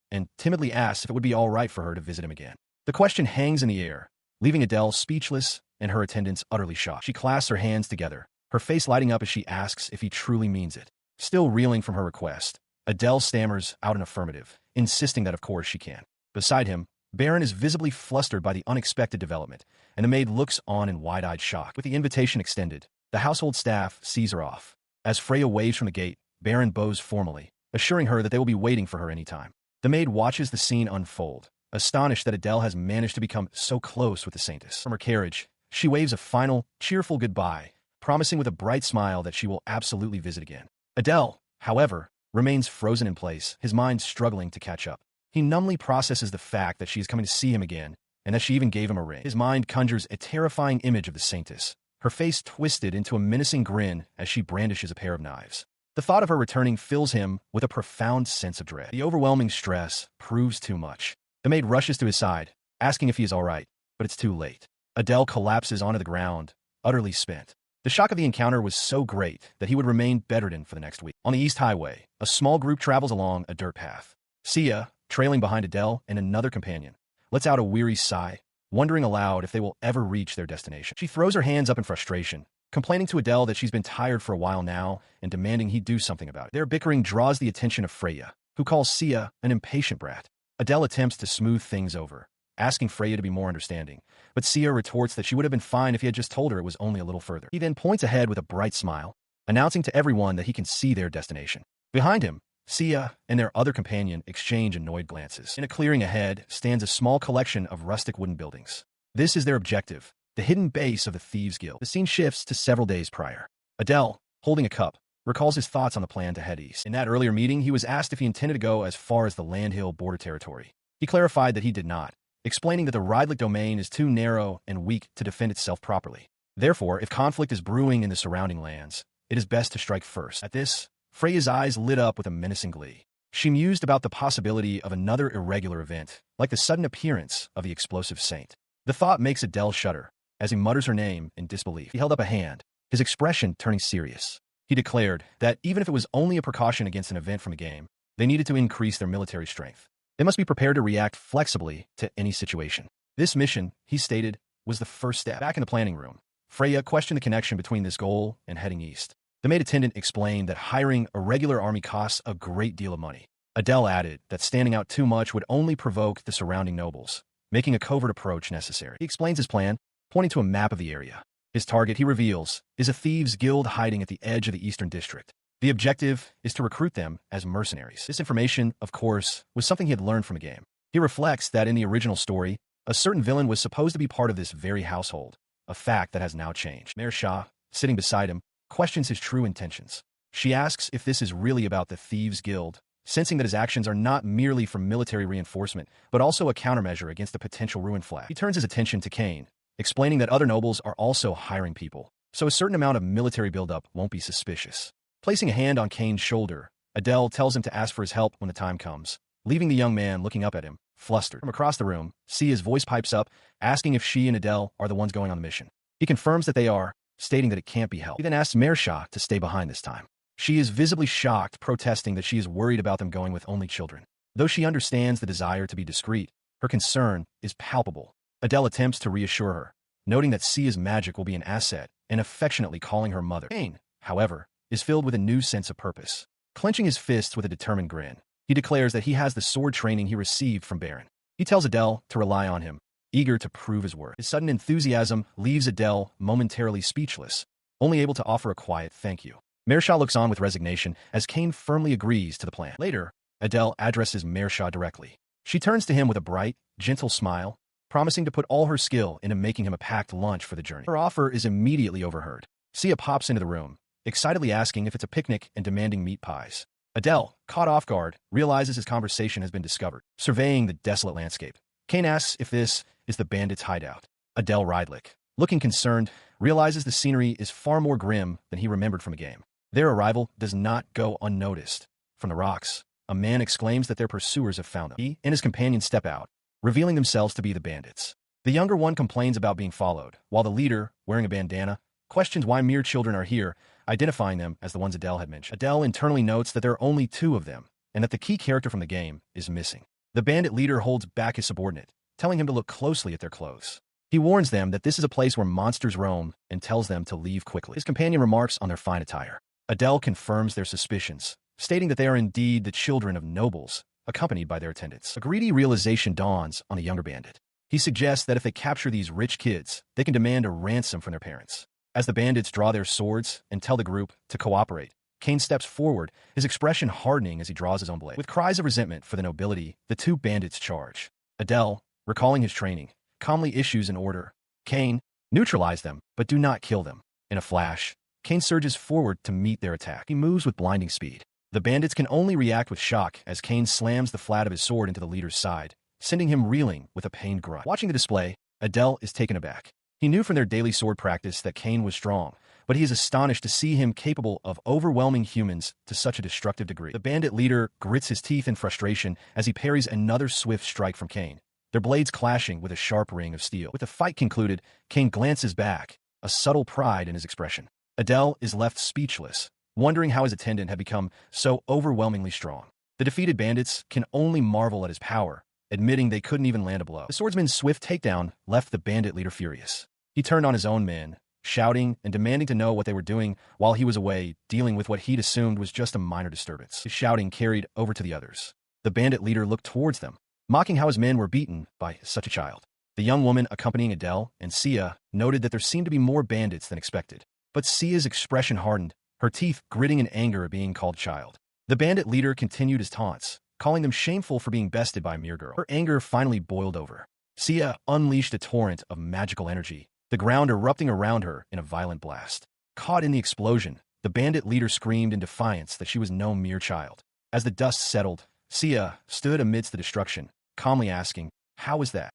and timidly asks if it would be all right for her to visit him again. The question hangs in the air, leaving Adele speechless and her attendants utterly shocked. She clasps her hands together, her face lighting up as she asks if he truly means it. Still reeling from her request, Adele stammers out an affirmative, insisting that of course she can. Beside him, Baron is visibly flustered by the unexpected development, and the maid looks on in wide-eyed shock. With the invitation extended, the household staff sees her off. As Freya waves from the gate, Baron bows formally, assuring her that they will be waiting for her any time. The maid watches the scene unfold, astonished that Adele has managed to become so close with the Saintess. From her carriage, she waves a final, cheerful goodbye, promising with a bright smile that she will absolutely visit again. Adele, however, remains frozen in place, his mind struggling to catch up. He numbly processes the fact that she is coming to see him again, and that she even gave him a ring. His mind conjures a terrifying image of the Saintess, her face twisted into a menacing grin as she brandishes a pair of knives. The thought of her returning fills him with a profound sense of dread. The overwhelming stress proves too much. The maid rushes to his side, asking if he is all right, but it's too late. Adele collapses onto the ground, utterly spent. The shock of the encounter was so great that he would remain bedridden for the next week. On the East Highway, a small group travels along a dirt path. Sia, trailing behind Adele and another companion, lets out a weary sigh, wondering aloud if they will ever reach their destination. She throws her hands up in frustration, complaining to Adele that she's been tired for a while now and demanding he do something about it. Their bickering draws the attention of Freya, who calls Sia an impatient brat. Adele attempts to smooth things over, asking Freya to be more understanding, but Sia retorts that she would have been fine if he had just told her it was only a little further. He then points ahead with a bright smile, announcing to everyone that he can see their destination. Behind him, Sia and their other companion exchange annoyed glances. In a clearing ahead stands a small collection of rustic wooden buildings. This is their objective, the hidden base of the Thieves Guild. The scene shifts to several days prior. Adele, holding a cup, recalls his thoughts on the plan to head east. In that earlier meeting, he was asked if he intended to go as far as the Landhill border territory. He clarified that he did not, explaining that the Rydlick domain is too narrow and weak to defend itself properly. Therefore, if conflict is brewing in the surrounding lands, it is best to strike first. At this, Freya's eyes lit up with a menacing glee. She mused about the possibility of another irregular event, like the sudden appearance of the explosive saint. The thought makes Adele shudder, as he mutters her name in disbelief. He held up a hand, his expression turning serious. He declared that even if it was only a precaution against an event from the game, they needed to increase their military strength. They must be prepared to react flexibly to any situation. This mission, he stated, was the first step. Back in the planning room, Freya questioned the connection between this goal and heading east. The maid attendant explained that hiring a regular army costs a great deal of money. Adele added that standing out too much would only provoke the surrounding nobles, making a covert approach necessary. He explains his plan, pointing to a map of the area. His target, he reveals, is a thieves' guild hiding at the edge of the Eastern District. The objective is to recruit them as mercenaries. This information, of course, was something he had learned from a game. He reflects that in the original story, a certain villain was supposed to be part of this very household, a fact that has now changed. Mayor Shah, sitting beside him, questions his true intentions. She asks if this is really about the Thieves Guild, sensing that his actions are not merely for military reinforcement, but also a countermeasure against the potential ruin flag. He turns his attention to Kane, explaining that other nobles are also hiring people, so a certain amount of military buildup won't be suspicious. Placing a hand on Kane's shoulder, Adele tells him to ask for his help when the time comes, leaving the young man looking up at him, flustered. From across the room, Sia's voice pipes up, asking if she and Adele are the ones going on the mission. He confirms that they are, stating that it can't be helped. He then asks Mersha to stay behind this time. She is visibly shocked, protesting that she is worried about them going with only children. Though she understands the desire to be discreet, her concern is palpable. Adele attempts to reassure her, noting that Sia's magic will be an asset and affectionately calling her mother. Kane, however, is filled with a new sense of purpose. Clenching his fists with a determined grin, he declares that he has the sword training he received from Baron. He tells Adele to rely on him, eager to prove his worth. His sudden enthusiasm leaves Adele momentarily speechless, only able to offer a quiet thank you. Mersha looks on with resignation as Kane firmly agrees to the plan. Later, Adele addresses Mersha directly. She turns to him with a bright, gentle smile, promising to put all her skill into making him a packed lunch for the journey. Her offer is immediately overheard. Sia pops into the room, excitedly asking if it's a picnic and demanding meat pies. Adele, caught off guard, realizes his conversation has been discovered. Surveying the desolate landscape, Kane asks if this is the bandits' hideout. Adele Rydlick, looking concerned, realizes the scenery is far more grim than he remembered from a game. Their arrival does not go unnoticed. From the rocks, a man exclaims that their pursuers have found them. He and his companions step out, revealing themselves to be the bandits. The younger one complains about being followed, while the leader, wearing a bandana, questions why mere children are here, identifying them as the ones Adele had mentioned. Adele internally notes that there are only two of them, and that the key character from the game is missing. The bandit leader holds back his subordinate, telling him to look closely at their clothes. He warns them that this is a place where monsters roam and tells them to leave quickly. His companion remarks on their fine attire. Adele confirms their suspicions, stating that they are indeed the children of nobles, accompanied by their attendants. A greedy realization dawns on the younger bandit. He suggests that if they capture these rich kids, they can demand a ransom from their parents. As the bandits draw their swords and tell the group to cooperate, Kane steps forward, his expression hardening as he draws his own blade. With cries of resentment for the nobility, the two bandits charge. Adele, recalling his training, calmly issues an order. Kane, neutralize them, but do not kill them. In a flash, Kane surges forward to meet their attack. He moves with blinding speed. The bandits can only react with shock as Kane slams the flat of his sword into the leader's side, sending him reeling with a pained grunt. Watching the display, Adele is taken aback. He knew from their daily sword practice that Kane was strong, but he is astonished to see him capable of overwhelming humans to such a destructive degree. The bandit leader grits his teeth in frustration as he parries another swift strike from Kane, their blades clashing with a sharp ring of steel. With the fight concluded, Kane glances back, a subtle pride in his expression. Adele is left speechless, wondering how his attendant had become so overwhelmingly strong. The defeated bandits can only marvel at his power, admitting they couldn't even land a blow. The swordsman's swift takedown left the bandit leader furious. He turned on his own men, shouting and demanding to know what they were doing while he was away, dealing with what he'd assumed was just a minor disturbance. His shouting carried over to the others. The bandit leader looked towards them, mocking how his men were beaten by such a child. The young woman accompanying Adele and Sia noted that there seemed to be more bandits than expected. But Sia's expression hardened, her teeth gritting in anger at being called child. The bandit leader continued his taunts, calling them shameful for being bested by a mere girl. Her anger finally boiled over. Sia unleashed a torrent of magical energy, the ground erupting around her in a violent blast. Caught in the explosion, the bandit leader screamed in defiance that she was no mere child. As the dust settled, Sia stood amidst the destruction, calmly asking, "How is that?"